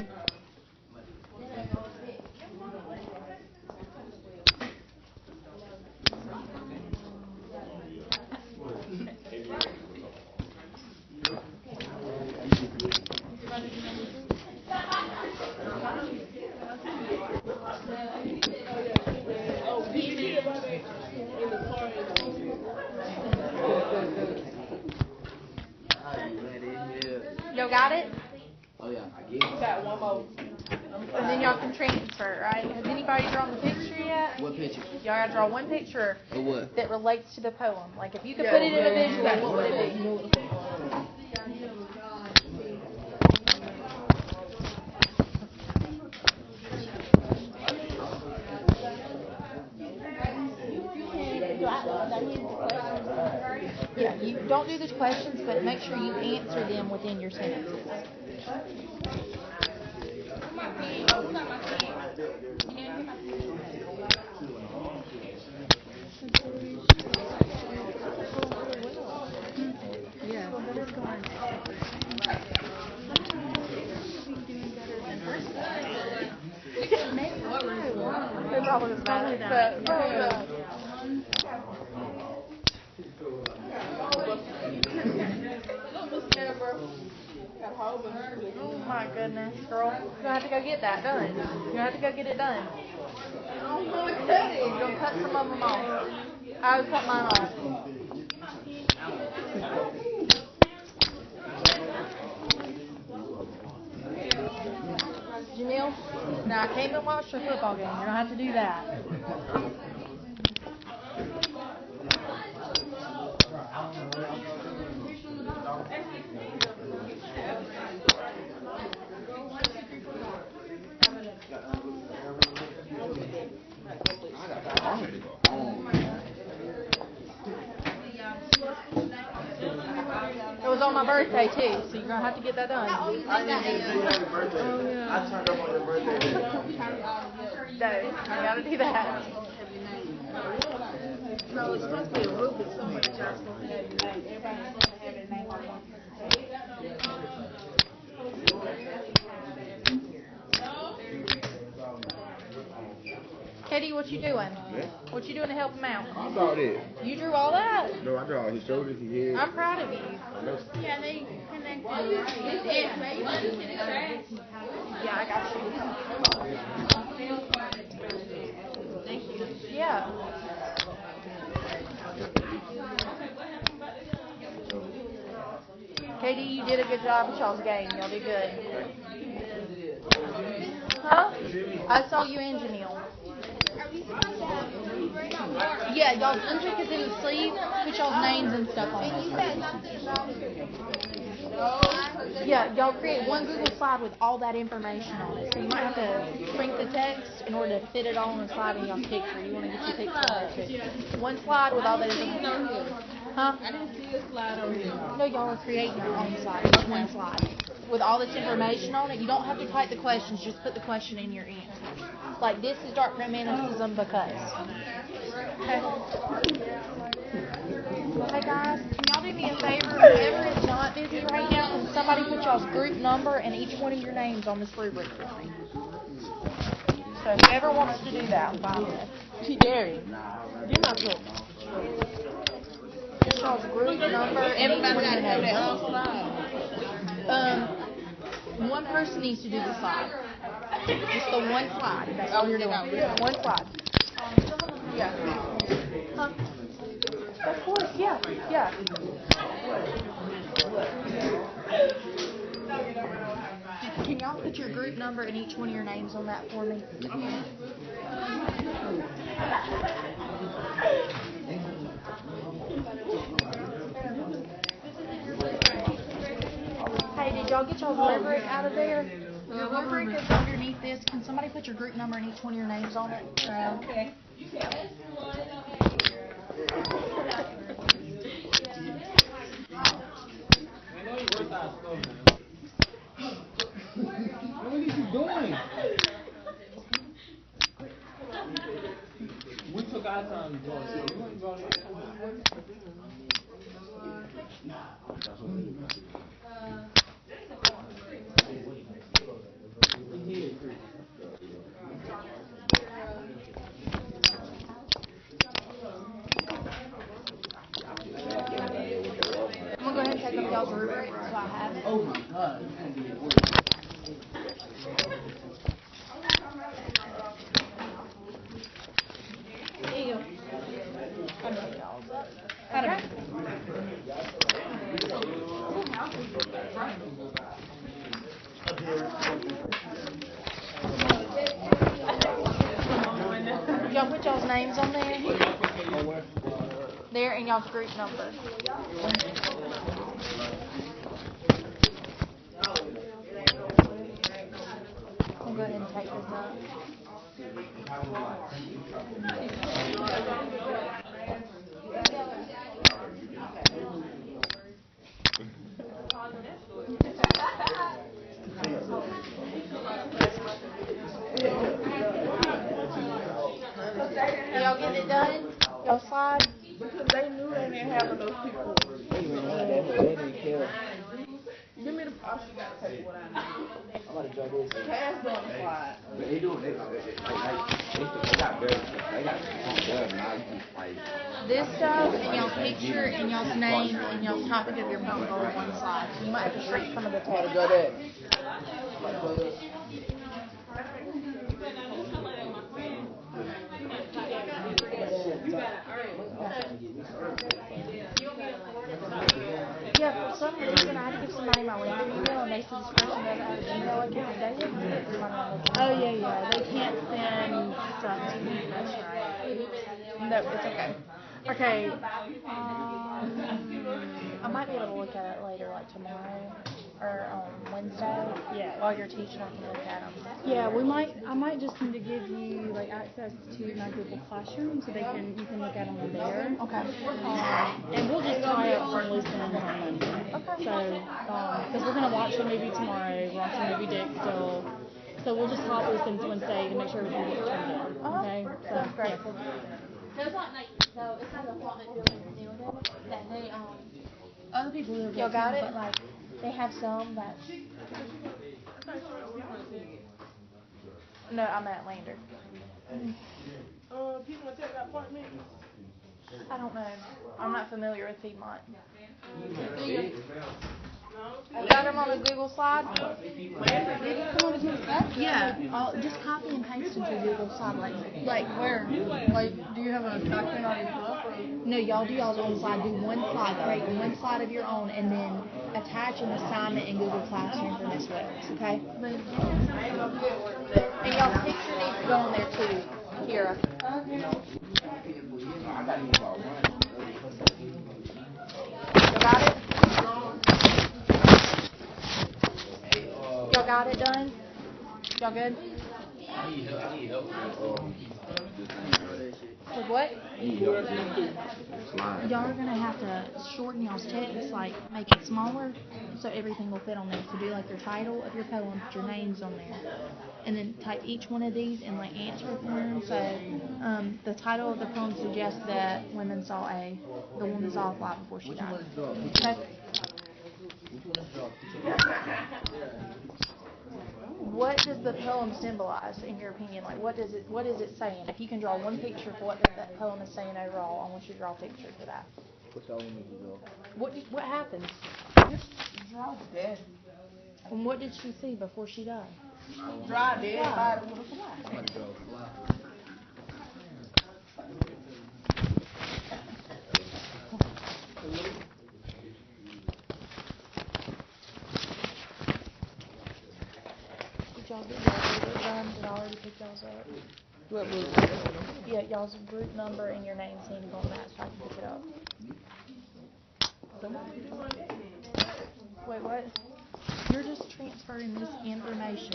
Y'all got it? Oh yeah. got one more. And then y'all can transfer, right? Has anybody drawn the picture yet? What picture? Y'all gotta draw one picture Of what? that relates to the poem. Like if you could put it in a visual, what would it be? Yeah, you don't do the questions, but make sure you answer them within your sentences. They probably was mad, but oh my goodness, girl. You're gonna have to go get that done. You're gonna have to go get it done. You're gonna cut some of them off. I would cut mine off. Jamil, now I came and watched your football game. You're gonna have to do that. It was on my birthday too, so you're gonna have to get that done. I turned up on your birthday. No, you gotta do that. No, it's supposed to be a rubric somewhere that y'all supposed to have your name. Everybody's supposed to have their name on one piece of paper. Katie, what you doing? What you doing to help him out? You saw that. You drew all that? No, I draw his shoulders, his head. I'm proud of you. Yeah, they connected. Yeah, I got you. Thank you. Yeah. Katie, you did a good job at y'all's game. Y'all did good. Huh? I saw you and Janelle. Yeah, y'all's injured is in the sleeve. Put y'all's names and stuff on it. Yeah, y'all create one Google slide with all that information on it. So you might have to shrink the text in order to fit it all on the slide in y'all's picture. You want to get your picture on there too. One slide with all that information. Huh? I didn't see a slide on here. No, y'all are creating your own slide. Just one slide. With all this information on it, you don't have to type the questions, just put the question in your answer. Like, this is dark romanticism because. Okay. Hey guys, can y'all do me a favor? Whoever is not busy right now, can somebody put y'all's group number and each one of your names on this rubric for me? So whoever wants to do that, I'm fine with. Gary, you're not good. Put y'all's group number and each one of your names. One person needs to do the slide. Just the one slide. That's all you're doing. One slide. Yeah. Huh? Of course, yeah, yeah. Can y'all put your group number and each one of your names on that for me? Hey, did y'all get y'all's rubric out of there? Your rubric is underneath this. Can somebody put your group number and each one of your names on it? Okay. What are you doing? We took our time to draw, so you want to draw that? I'm going to go ahead and take up y'all's rubric so I have it. Oh my God. There you go. Okay. Y'all put y'all's names on there? There and y'all's group number. I'll go ahead and take this up. Y'all get it done? Y'all slide? Because they knew they didn't have enough people. Give me the box. You gotta take what I need. Cash on the slide. They doing it. They got better. They got better now. This stuff and y'all's picture and y'all's name and y'all's topic of your phone go on one slide. So you might have to shrink some of the text. Yeah, for some reason I had to give somebody my random email and they said this person doesn't have an email account. They didn't get somebody on the Oh, yeah. They can't send stuff to me. That's right. No, it's okay. Okay. I might be able to look at it later, like tomorrow or Wednesday. Yeah. While you're teaching, I can look at them. Yeah, I might just need to give you like access to my Google Classroom so you can look at them there. Okay. And we'll just tie up some loose ends on Monday. Okay. So, because we're gonna watch the movie tomorrow, we're watching the movie Dick still. So we'll just hop loose ends Wednesday to make sure everything gets turned in. Okay. So That's great. yeah. Those aren't like, so it's not a apartment building or new one, that they, other people live there Y'all got too, it? but like, they have some that, No, I'm at Lander. People want to take that apartment. I don't know. I'm not familiar with Piedmont. You got them on a Google slide? yeah, just copy and paste into Google slide, like where? Like, do you have a document on your phone? No, y'all do y'all's own slide. Do one slide, create one slide of your own, and then attach an assignment in Google Classroom for Miss Wells, okay? And y'all's picture needs to go on there too, Kira. Y'all got it? Y'all got it done? Y'all good? With what? Y'all are gonna have to shorten y'all's text, like make it smaller, so everything will fit on there. So do like your title of your poem, put your names on there, and then type each one of these in like answer form. So the title of the poem suggests that women saw a, the woman saw a fly before she died. Okay. What does the poem symbolize, in your opinion? Like, what is it saying? If you can draw one picture for what that poem is saying overall, I want you to draw a picture for that. What happened? Draw dead. And what did she see before she died? Draw dead body with a fly. Did y'all get y'all's group done? Did I already pick y'all's up? What was Yeah, y'all's group number and your names need to go on that so I can pick it up. Wait, what? You're just transferring this information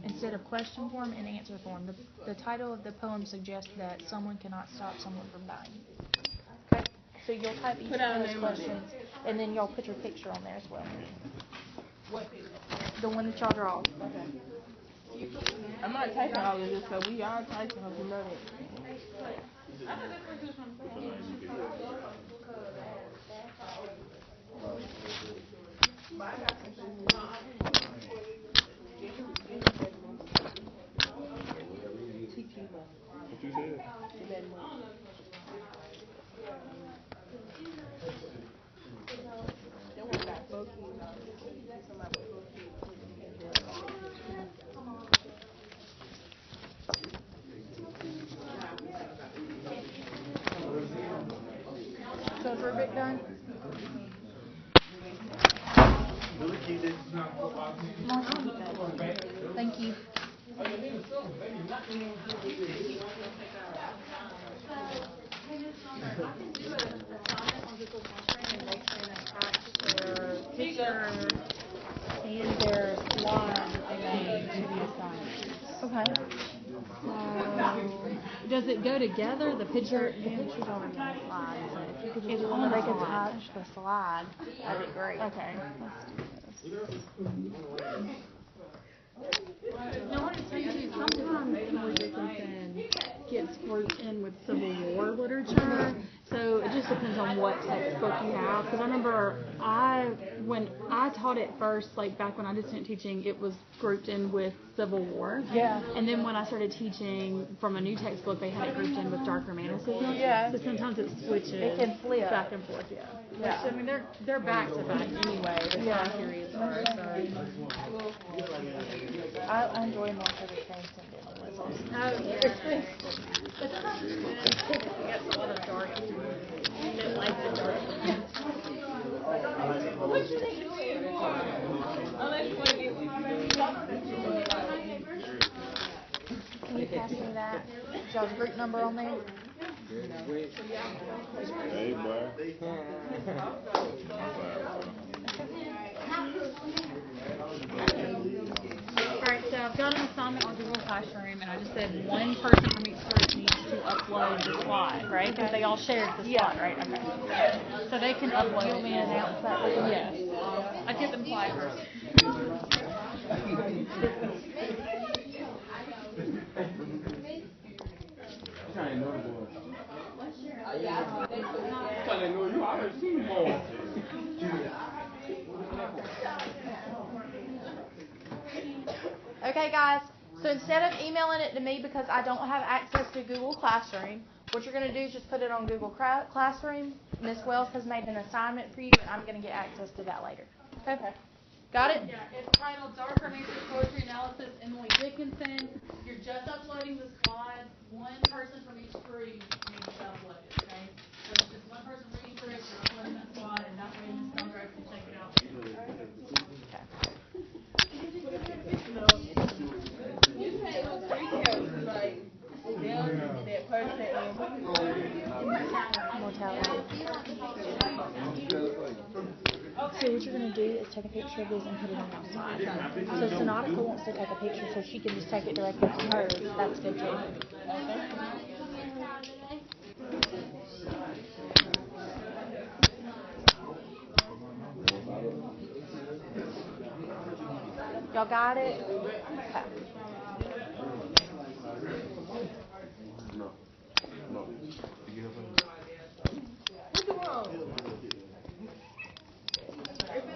instead of question form and answer form. The title of the poem suggests that someone cannot stop someone from dying. Okay. So you'll type each Put one out of a those name on it. questions, and then y'all put your picture on there as well. what? The one that y'all draw. I'm not typing all of this, so we are typing. Hope you know that. So is Rubik done? Thank you. Picture and their slide that they made to be assigned. Okay. So, does it go together? The picture? The picture's already on the slide, so if you could just It's do on one, the they could slide. touch the slide. That'd be great. Okay. Now, I want to tell you, sometimes Emily Dickinson gets grouped in with Civil War literature, so it just depends on what textbook you have. Because I remember when I taught it first, like back when I did student teaching, it was grouped in with Civil War. Yeah. And then when I started teaching from a new textbook, they had it grouped in with Dark Romanticism. Yeah. So sometimes it switches. It can flip. Back and forth, yeah. Yeah. Which, I mean, they're back to back anyway. The Yeah. time periods are. So. I enjoy more for the transcendental ones. Oh, yeah. But sometimes it gets a lot of dark. They like the dark. Can you pass me that? Is y'all's group number on there? Hey, bro. Alright, so I've got an assignment on Google Classroom, and I just said one person from each group needs to upload the slide, right? Because they all shared the slide, right? Okay. So they can upload it. You want me to announce that? Yes. I'd get them quiet first. thought they knew you. I haven't seen you more. Okay, guys. So instead of emailing it to me because I don't have access to Google Classroom, what you're going to do is just put it on Google Classroom. Miss Wells has made an assignment for you, and I'm going to get access to that later. Okay? Got it? Yeah, it's titled Dark Romantic Poetry Analysis, Emily Dickinson. You're just uploading the slides. One person from each group needs to upload it, okay? So it's just one person from each group, you're uploading that slide, and that way Ms. Belgrave can check it out. So what you're going to do is take a picture of this and put it on outside. So Sonatica wants to take a picture so she can just take it directly to hers. That's good too. Y'all got it? Okay.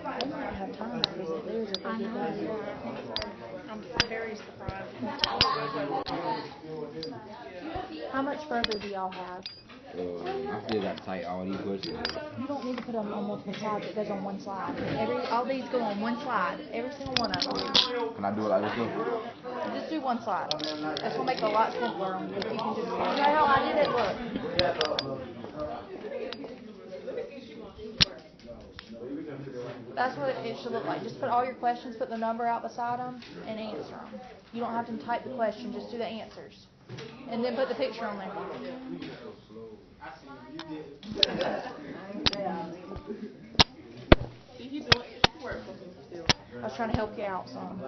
I might have time to visit theirs if they get done. I'm very surprised. How much further do y'all have? I still got to type all these questions. You don't need to put them on multiple slides. It goes on one slide. All these go on one slide. Every single one of them. Can I do it like this too? Just do one slide. This will make it a lot simpler on you if you can just, you know how I did it? Look. That's what it should look like. Just put all your questions, put the number out beside them, and answer them. You don't have to type the question, just do the answers. And then put the picture on there. I was trying to help you out some.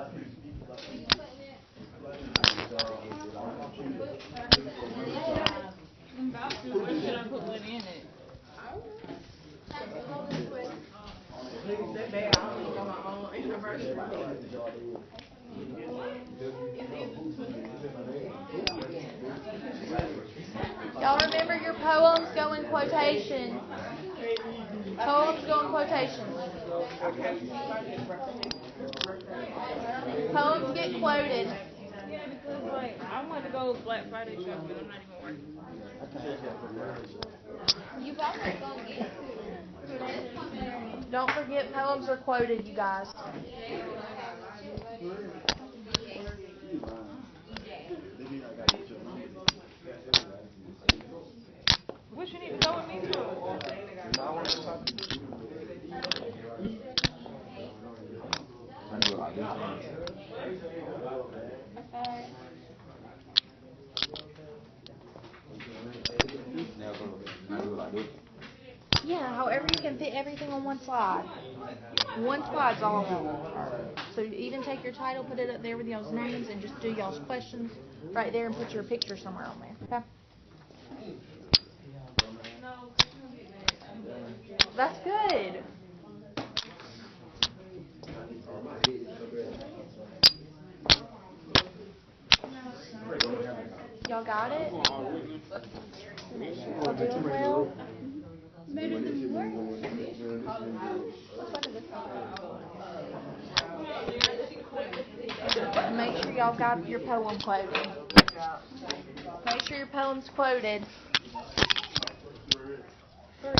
Y'all remember your poems go in quotation. Poems go in quotations. Poems get quoted. I want to go Black Friday shopping. I'm not even working. You guys are going to get Don't forget poems are quoted, you guys. What you need to go with me for? I do it like this. I do it like this. Yeah, however you can fit everything on one slide. One slide's all of them. So you even take your title, put it up there with y'all's names, and just do y'all's questions right there and put your picture somewhere on there. Okay? That's good. Y'all got it? Y'all doing well? better than you were. Make sure y'all got your poem quoted. Make sure your poem's quoted. 3.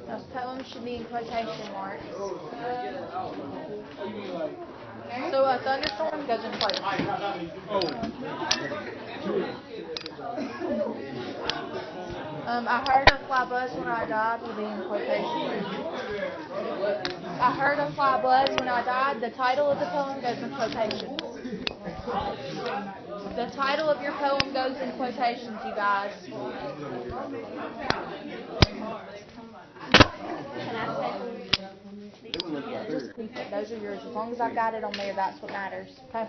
Those poems should be in quotation marks. So a thunderstorm goes in quotation. I heard a fly buzz when I died will be in quotation. I heard a fly buzz when I died. The title of the poem goes in quotations. The title of your poem goes in quotations, you guys. Can I say just keep it. Those are yours. As long as I've got it on there, that's what matters. Okay.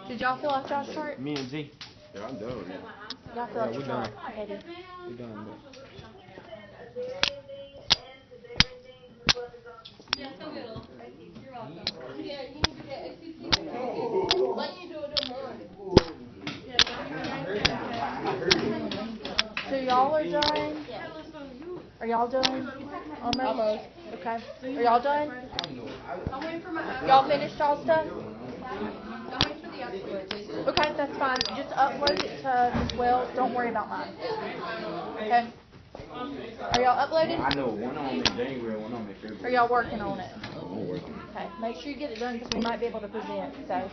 Did y'all fill out y'all's chart? Me and Z. Yeah, I'm done with it. Y'all fill out your chart. Eddie. We done, Yeah, Swivl. You're welcome. Yeah, you need to do that ACT. Like you do it in mine. So y'all are done? Yeah. Are y'all done? Almost. Okay. Are y'all done? I'm waiting for my Y'all finished y'all stuff? I'm waiting for the upload. Okay, that's fine. Just upload it to Swivl. Don't worry about mine. Okay. Are y'all uploaded? I know one on me January, one on me February. Are y'all working on it? I'm working. Okay. Make sure you get it done because we might be able to present. So.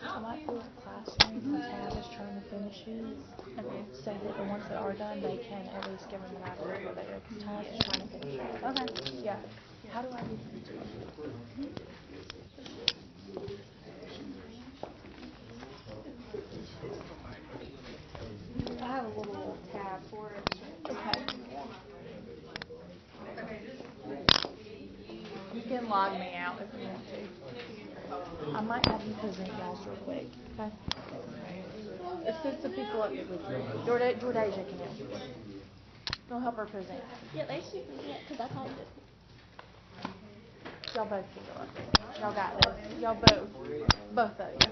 I might do a classroom where Tab is trying to finish his, so that the ones that are done, they can at least give them an idea of what they do, because Tab is trying to finish it. Okay, yeah. How do I do that? I have a little tab for it. Okay. You can log me out if you want to. I might have you present y'all's real quick, okay? Let's send some people up here with you. Jordasia can help you. Don't help her present. Yeah, they should present because I typed it. Y'all both can go up there. Y'all got this. Y'all both of you.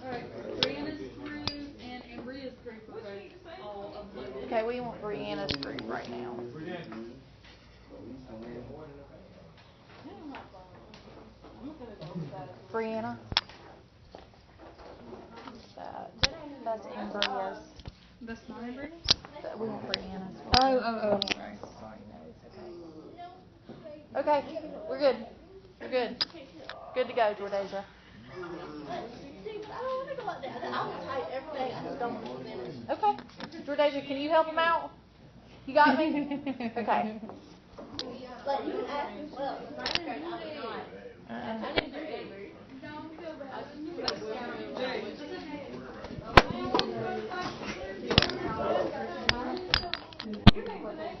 Alright, Brianna's group and Ambria's group are both all uploaded. Okay, we want Brianna's group right now. Brianna? That's Ambria's. That's not Ambria? We want Brianna's. Sorry. Okay, we're good. We're good. Good to go, Jordasia. I don't want to go like that. I will type every day. I just don't want to present it. Okay. Jordasia, can you help him out? You got me? Okay. Like, you can ask as well. Because I'm scared I would not. I didn't do it.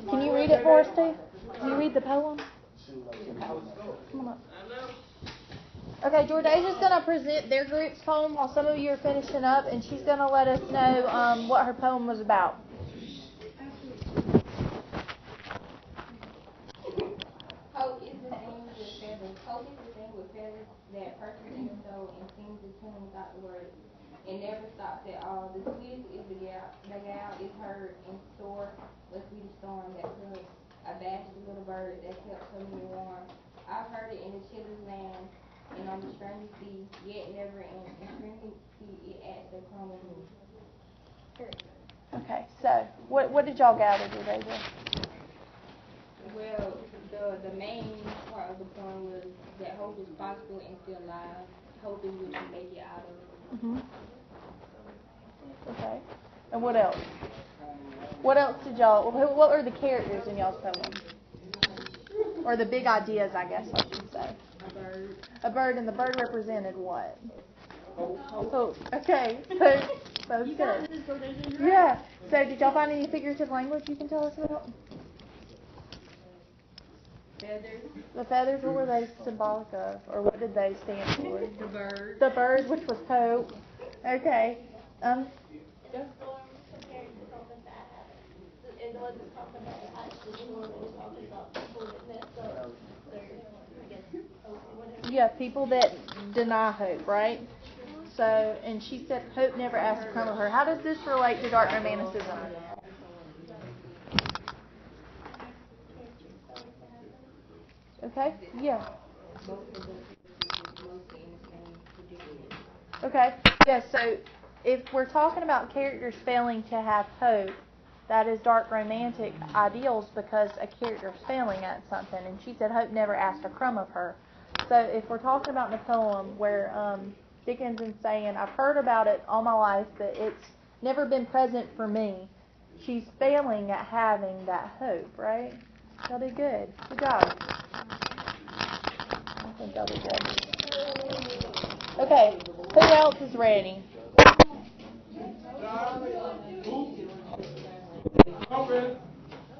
Can you read it for us, Steve? Can you read the poem? Okay. Come on up. Okay, Jordasia's going to present their group's poem while some of you are finishing up, and she's going to let us know what her poem was about. Hope is the thing with feathers. Hope is the thing with feathers that perches in the soul and sings the tune without the words. It never stops at all. The sweetest is the gal is heard in store, the sweetest storm that could abash the little bird that kept so many warm. I've heard it in the chilly land and on the strange sea, yet never in extremity it adds a crumb of me. Okay, so what did y'all gather, Jordasia? Well, the main part of the poem was that hope is possible and still alive. Hope is what you make it out of. Okay. And what else? What else did y'all? What were the characters in y'all's poem? Or the big ideas, I guess I should say. A bird. A bird, and the bird represented what? Hope. Okay. So good. Yeah. So did y'all find any figurative language you can tell us about? Feathers. The feathers, what were they symbolic of? Or what did they stand for? The bird. The bird, which was hope. Okay. The storm compared to something bad happened. It wasn't talking about the actual storm. It was talking about people that messed up their, I guess, hope or whatever. Yeah, people that deny hope, right? So, and she said hope never asked to crumb of her. How does this relate to dark romanticism? Okay, yeah. Okay, yeah, so if we're talking about characters failing to have hope, that is dark romantic ideals because a character's failing at something, and she said hope never asked a crumb of her. So if we're talking about in the poem where Dickens is saying, I've heard about it all my life, but it's never been present for me, she's failing at having that hope, right? Y'all did good. Good job. I think y'all did good. Okay, who else is ready?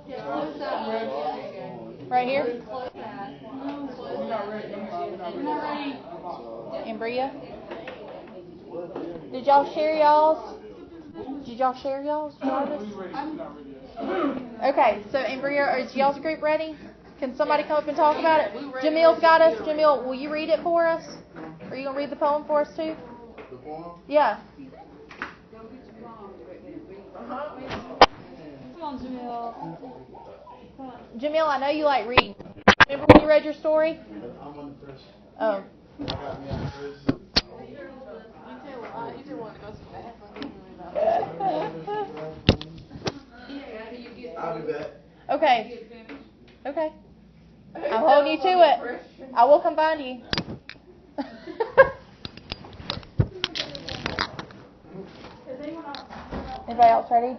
Yeah, close that. Right here? Close that. We're not ready. We're not ready. And Bria? Did y'all share y'all's? Did y'all share y'all's, Jarvis? Okay, so and Bria, is y'all's group ready? Can somebody come up and talk about it? Jamil's got us. Jamil, will you read it for us? Are you going to read the poem for us too? The form? Yeah. Come on, Jamil. Jamil, I know you like reading. Remember when you read your story? I'm on the first. Oh. I got me on the first. You two want to go to bed. I'll be back. Okay. Okay. I'm holding you to it. I will come find you. Anybody else ready?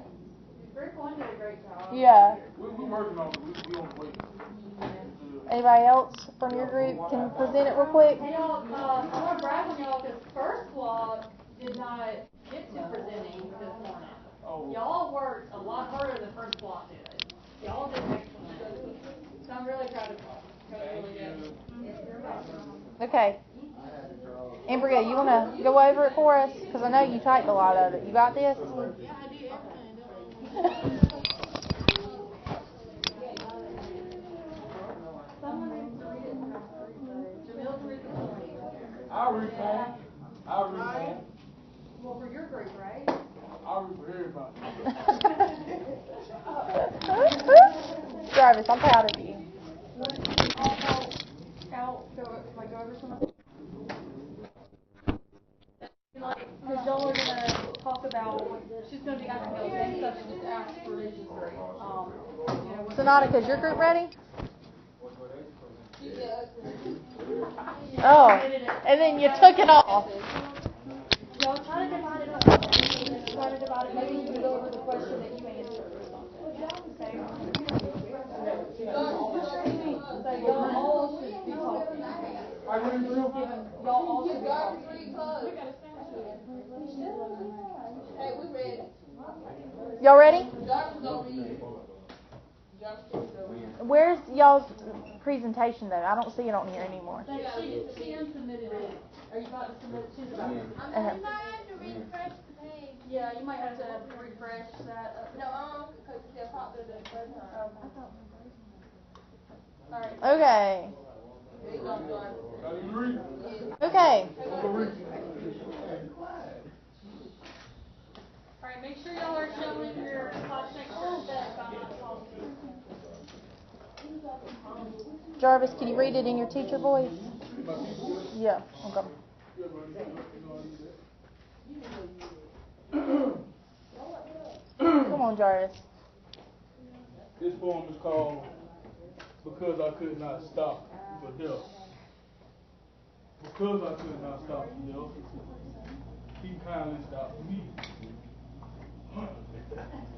Rick One did a great job. Yeah. We're working on it. We on the way. Anybody else from your group can present it real quick? Hey y'all, I want to brag on y'all because first vlog did not get to presenting this morning. Oh. Y'all worked a lot harder than first vlog did. Y'all did excellent. So I'm really proud of y'all. Really good. Okay. Ambria, you want to go over it for us? Because I know you typed a lot of it. You got this? Yeah, I did everything. Someone needs to read it. Jamil can read the poem. I'll read for him. I'll read for him. Well, for your group, right? I'll read for everybody. Jarvis, I'm proud of you. Go over some of it. Because y'all are going to talk about, she's going to be asking y'all the same stuff she just asked for Reggie's group. Sonatica, is your group ready? Oh, and then you took it off. Y'all try to divide it up. Try to divide it. Maybe you can go over the question that you answered or something. Okay? So y'all all should be talking. Y'all all should be talking. Hey, we ready. Y'all ready? Where's y'all's presentation though? I don't see it on here anymore. She submitted it. Are you about to submit? She's about to. You might have to refresh the page. Yeah, you might have to refresh that. No, because it popped up the first time. Alright. Okay. Okay. Alright, make sure y'all are showing your class sections that I'm not talking. Jarvis, can you read it in your teacher voice? Yeah. Okay. Come on, Jarvis. This poem is called Because I Could Not Stop for Death. Because I could not stop for death, he kindly stopped me.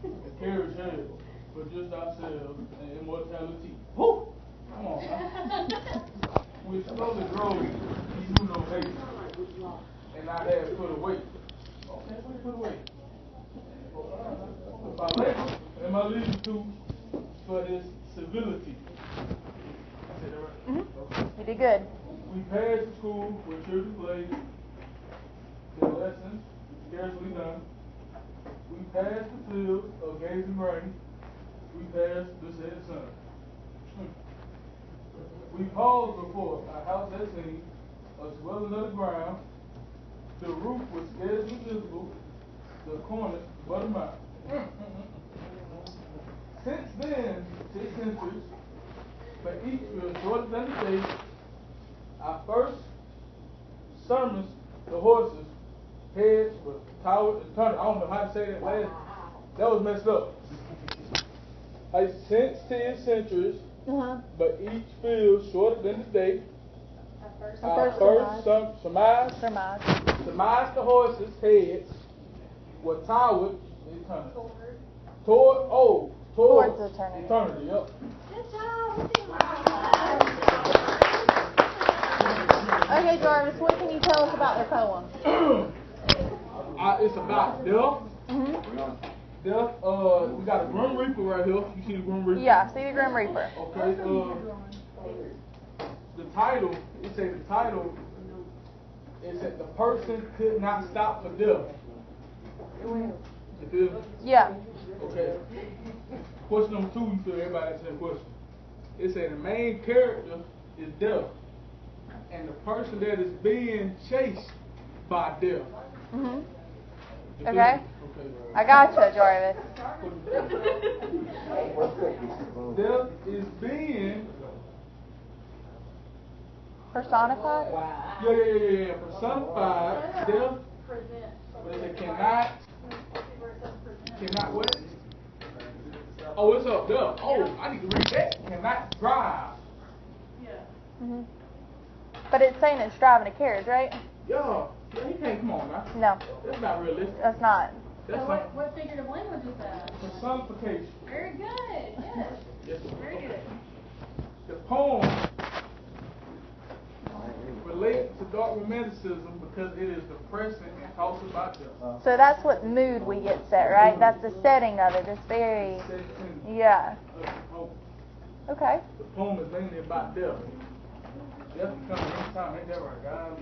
The carriage hell, but just ourselves and immortality. Woo! Come on, man. We slowly drove, he knew no hate. And I had put away. Okay, what put away? My labor and my leading to for his civility. I said that right? You did good. We passed the school where children played, their lessons scarcely done. We passed the fields of gazing rain. We passed the setting sun. We paused before a house that seemed a dwelling of the ground. The roof was scarcely visible, the cornice but a mile. Since then, 6 centuries, but each feels shorter than the day. Our first sermons, the horses' heads were towered and turned. I don't know how to say that last. That was messed up. Since 10 centuries, but each feels shorter than the day. Our first surmise, the horses' heads were towered and turned. Towards eternity. Yep. Good job. Okay, Jarvis, what can you tell us about their poem? It's about death. Death, we got a Grim Reaper right here. You see the Grim Reaper? Yeah, see the Grim Reaper. Okay, the title, it say the title is that the person could not stop for death. You feel me? Yeah. Okay. Question number 2, you feel everybody answer that question. It say the main character is death. And the person that is being chased by death. Mhm. You feel Okay. me? Okay. I gotcha, Jarvis. Death is being Personified? yeah. Personified. Death. But it cannot what? Oh, it's up there. Oh, I need to read that. Cannot drive. Mhm. But it's saying it's driving a carriage, right? Yeah, he can't. Come on, now. No, That's not realistic. that's not. That's So not what figurative language is that? personification. Very good, yes. Yes, sir. Very good. The poem relates to dark romanticism because it is depressing and talks about death. So that's what mood we get set, right? That's the setting of it. It's very, yeah. Okay. The poem is mainly about death. Death can come anytime, ain't that right, God?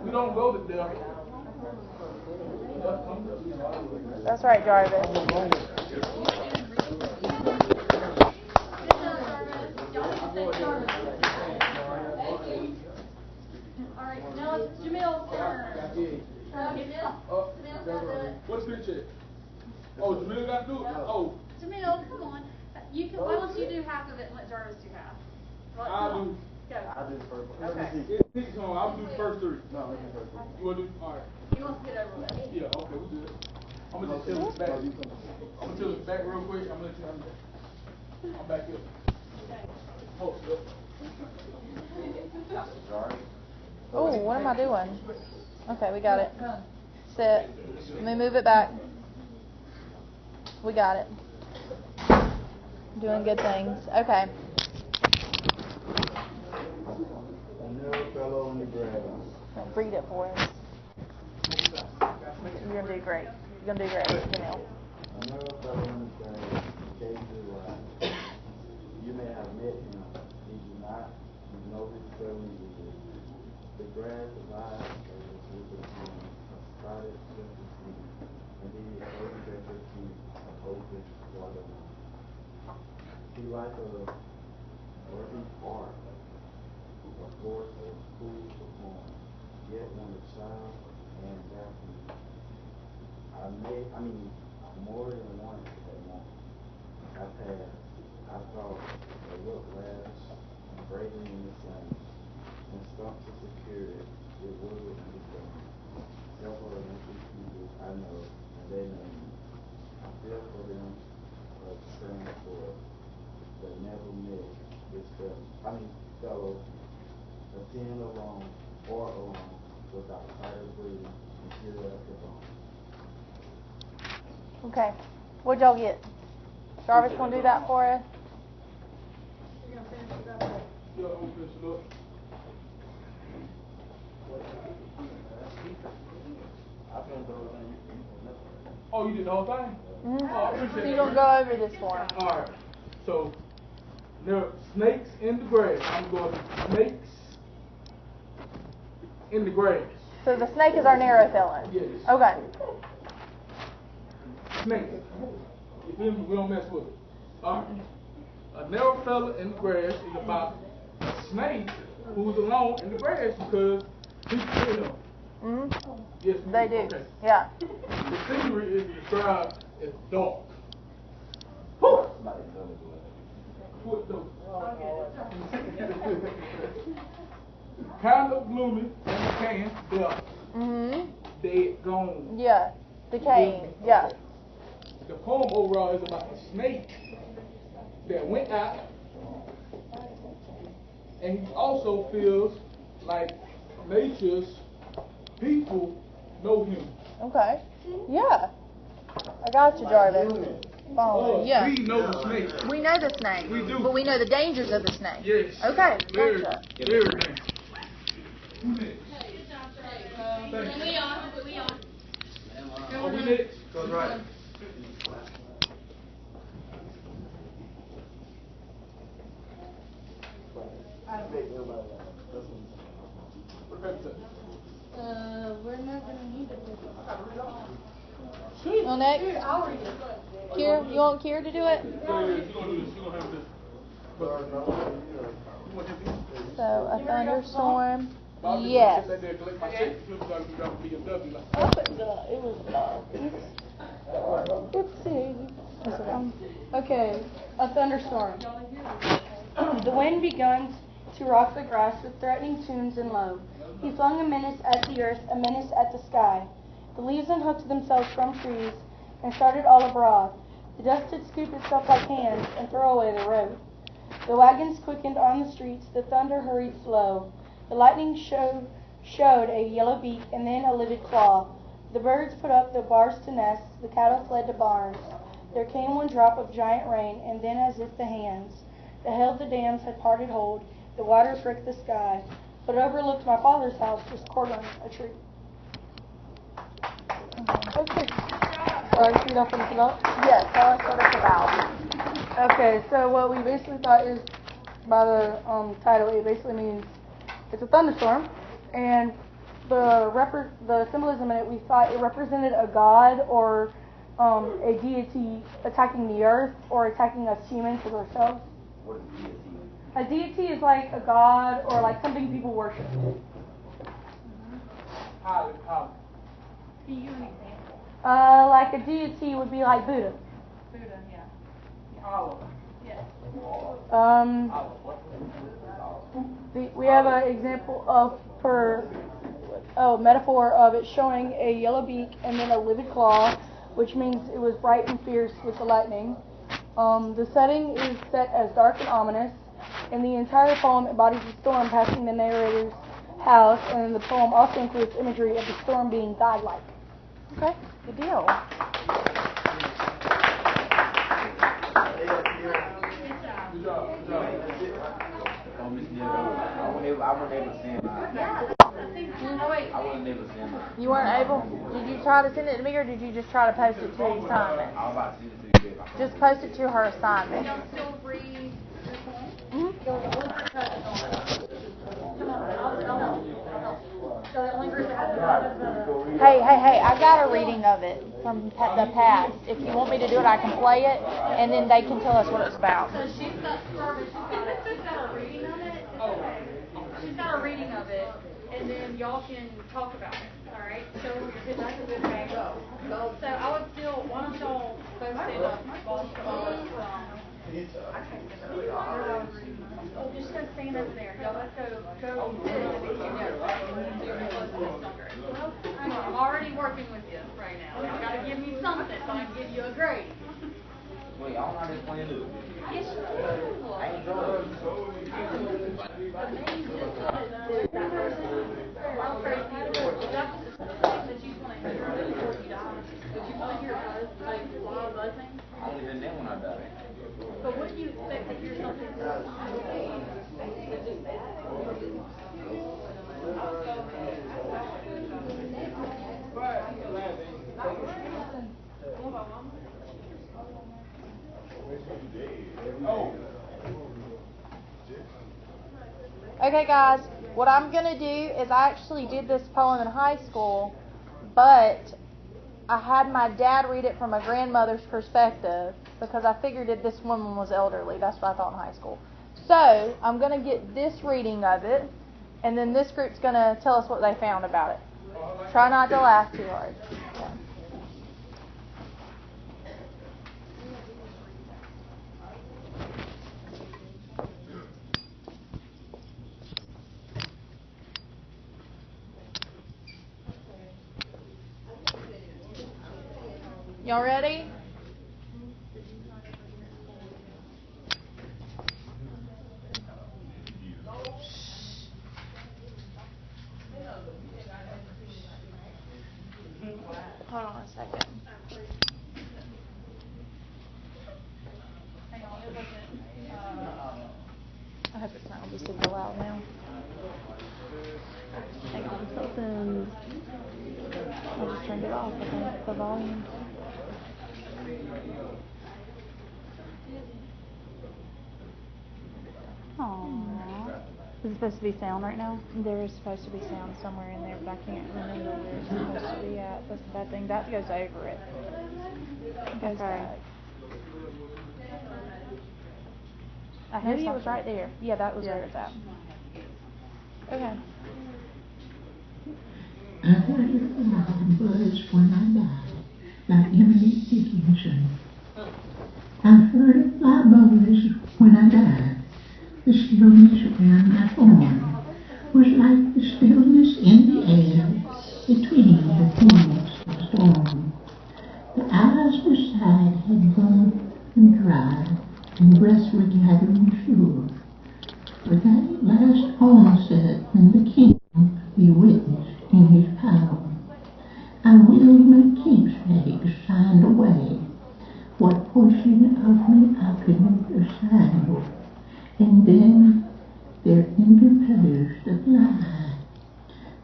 We don't go to death. Death comes to us. That's right, Jarvis. Alright, now it's Jamil's turn. What's the check? Oh, Jamil got to do it? Oh, Jamil, come on. Why don't you do half of it and let Jarvis do half? I'll do. Go. I'll do the first one. Okay. I'll do the first 3. No, let me first one. You want to do? All right. He wants to get over with. Yeah, okay, we good. I'm going to just tilt this back. I'm going to tilt this back real quick. I'm going to let you have that. I'm back here. Hold it up. Oh, what am I doing? Okay, we got it. Sit. Let me move it back. We got it. Doing good things. Okay. A narrow fellow in the grass. Read it for us. You're going to do great. You're going to do great, Jamil. A narrow fellow in the grass, occasionally lies. You may have met him. Did you not? You know his spelling is the grass is alive, as a group of him, a spotted silver sea, and he is so treasure to an open water. He like a worthy part, a force of food for corn, yet when a child and daphne, more than once at once. I passed, I thought, a look lash, and breaking in the sun, and stumped to secure it, it wiggled in the sun. Several of these people I know, and they know me. I feel for them a transport, but never met this fellow, a ten alone, or alone, without sight of breathing, and pure as the bone. Okay. What'd y'all get? Jarvis gonna do that for us? You're going to finish it up. Yeah, I'm going to finish it up. Oh, you did the whole thing? Mm-hmm. Oh, I appreciate So it. you're gonna go over this for him. Alright, so there are snakes in the grass. I'm going to snakes in the grass. So the snake is our narrow villain. Yes. Okay. Snake. You feel me? We don't mess with it. Alright. A narrow fella in the grass is about a snake who's alone in the grass because he kill him. Mm-hmm. Yes, They do. Okay. Yeah. The scenery is described as dark. What though? Kind of gloomy and decaying, death. Mm-hmm. Dead, gone. Yeah. Decaying. Yeah. The poem overall is about a snake that went out, and he also feels like nature's people know him. Okay. Yeah. I got you, Jarvis. Following. Yeah. We know the snake. We know the snake. We do. But we know the dangers of the snake. Yes. Okay. Very, Gotcha. very nice. Who's next? We on. Are we next? Goes right. Well, next. Kier, you want Kier to do it? So, a thunderstorm. Yes. It was oopsie. Okay, a thunderstorm. The wind began to rock the grass with threatening tunes and low. He flung a menace at the earth, a menace at the sky. The leaves unhooked themselves from trees and started all abroad. The dust had scooped itself like hands and throw away the road. The wagons quickened on the streets, the thunder hurried slow. The lightning showed a yellow beak and then a livid claw. The birds put up the bars to nests, the cattle fled to barns. There came one drop of giant rain, and then as if the hands that held the dams had parted hold, the waters wrecked the sky, but overlooked my father's house just quartering a tree. Okay. Read off what it's about? Yes, tell us what it's about. Okay, so what we basically thought is, by the title, it basically means it's a thunderstorm, and the symbolism in it, we thought it represented a god or a deity attacking the earth or attacking us humans as ourselves. What is deity? A deity is like a god or like something people worship. How? Can you give an example? Like a deity would be like Buddha. Buddha, yeah. Allah. Yes. We have an example of metaphor of it showing a yellow beak and then a livid claw, which means it was bright and fierce with the lightning. The setting is set as dark and ominous, and the entire poem embodies the storm passing the narrator's house, and the poem also includes imagery of the storm being godlike. Okay, good deal. I wasn't able to send mine. I wasn't able to send mine. You weren't able? Did you try to send it to me, or did you just try to post it to the assignment? I was about to send it to you, babe. Just post it to her assignment. Y'all still read this one? So the only group that has Hey, I got a reading of it from the past. If you want me to do it, I can play it, and then they can tell us what it's about. So she's got a reading of it. She's got a reading of it, and then y'all can talk about it. All right. So if that's a good way. So I would still, why don't y'all both stand up? Just go stand over there. Y'all let's go together. I'm already working with you right now. You gotta give me something so I can give you a grade. Wait, I don't know how this plan do. Yes, you do. I ain't drawing. I only heard that when I died. But what do you expect to hear something? Okay, guys, what I'm going to do is I actually did this poem in high school, but I had my dad read it from a grandmother's perspective because I figured that this woman was elderly. That's what I thought in high school. So I'm going to get this reading of it, and then this group's going to tell us what they found about it. Try not to laugh too hard. Okay. Y'all ready? Hold on a second. Hang on, it wasn't. I hope it's not going to be super loud now. Hang on, something. I just turned it off, I think, the volume. Aww. Is it supposed to be sound right now? There is supposed to be sound somewhere in there, but I can't remember where it's supposed to be at. That's the bad thing. That goes over it. It goes back. I knew it was right there. Yeah, that was where it's at. Okay. I heard it loud was when I died, like Emily Dickinson. I heard it loud was when I died. The stillness around my form was like the stillness in the air between the peals of storm. The hours beside had gone and dried, and breaths were gathering sure. But that last onset when the King be witnessed in his power, I willed my keepsake signed away, what portion of me I could not assign. And then there interposed a fly,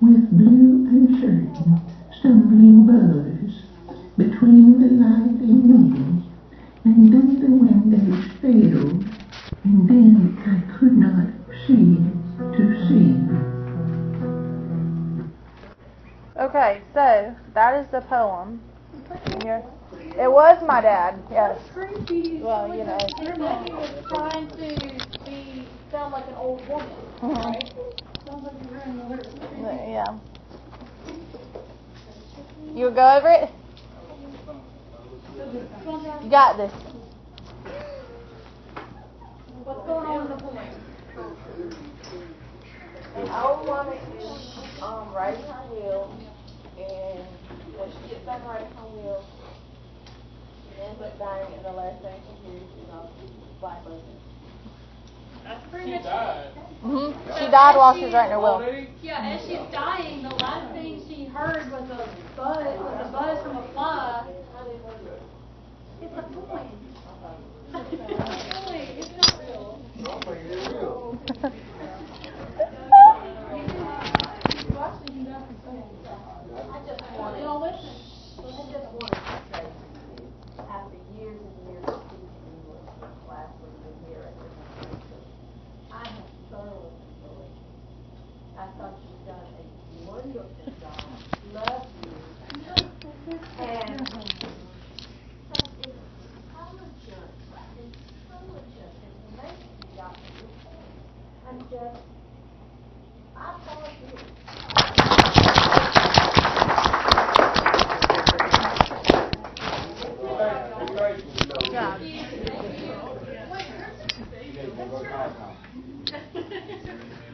with blue uncertain stumbling buzz, between the light and me, and then the windows failed, and then I could not see to see. Okay, so that is the poem. It was my dad, yes. Creepy. Well, you know. Your nephew was trying to sound like an old woman, right? Sounds like you're in the Yeah. You would go over it? You got this. What's going on in the poem? An old woman is writing her will, and when she gets done writing her will, she ends up dying, and the last thing she hears is black person. That's pretty much She died while she was writing her will. Yeah, as she's dying, the last thing she heard was a buzz from a fly. It's a poem. It's not real. Y'all listen. I just wanted to say, after years and years of teaching English classes and here at different places, I have thoroughly enjoyed it. I thought you've done a wonderful job. Love you. And it's intelligent. It makes you got to. I'm just, I thought you.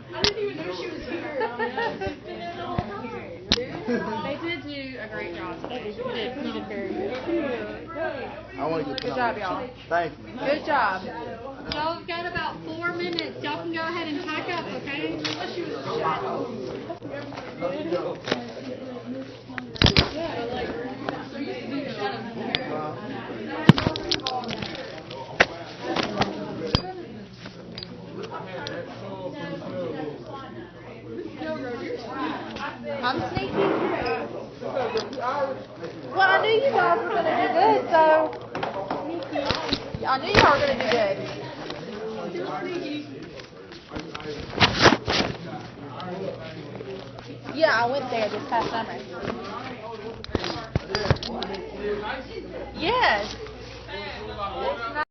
I didn't even know she was here. They did do a great job. You did very good. I want to get Good job, y'all. Thank you. Good job. Y'all got about 4 minutes. Y'all can go ahead and pack up, okay? I'm sneaky. Well, I knew you guys were going to do good, so. I knew y'all were going to do good. Yeah, I went there this past summer. Yes.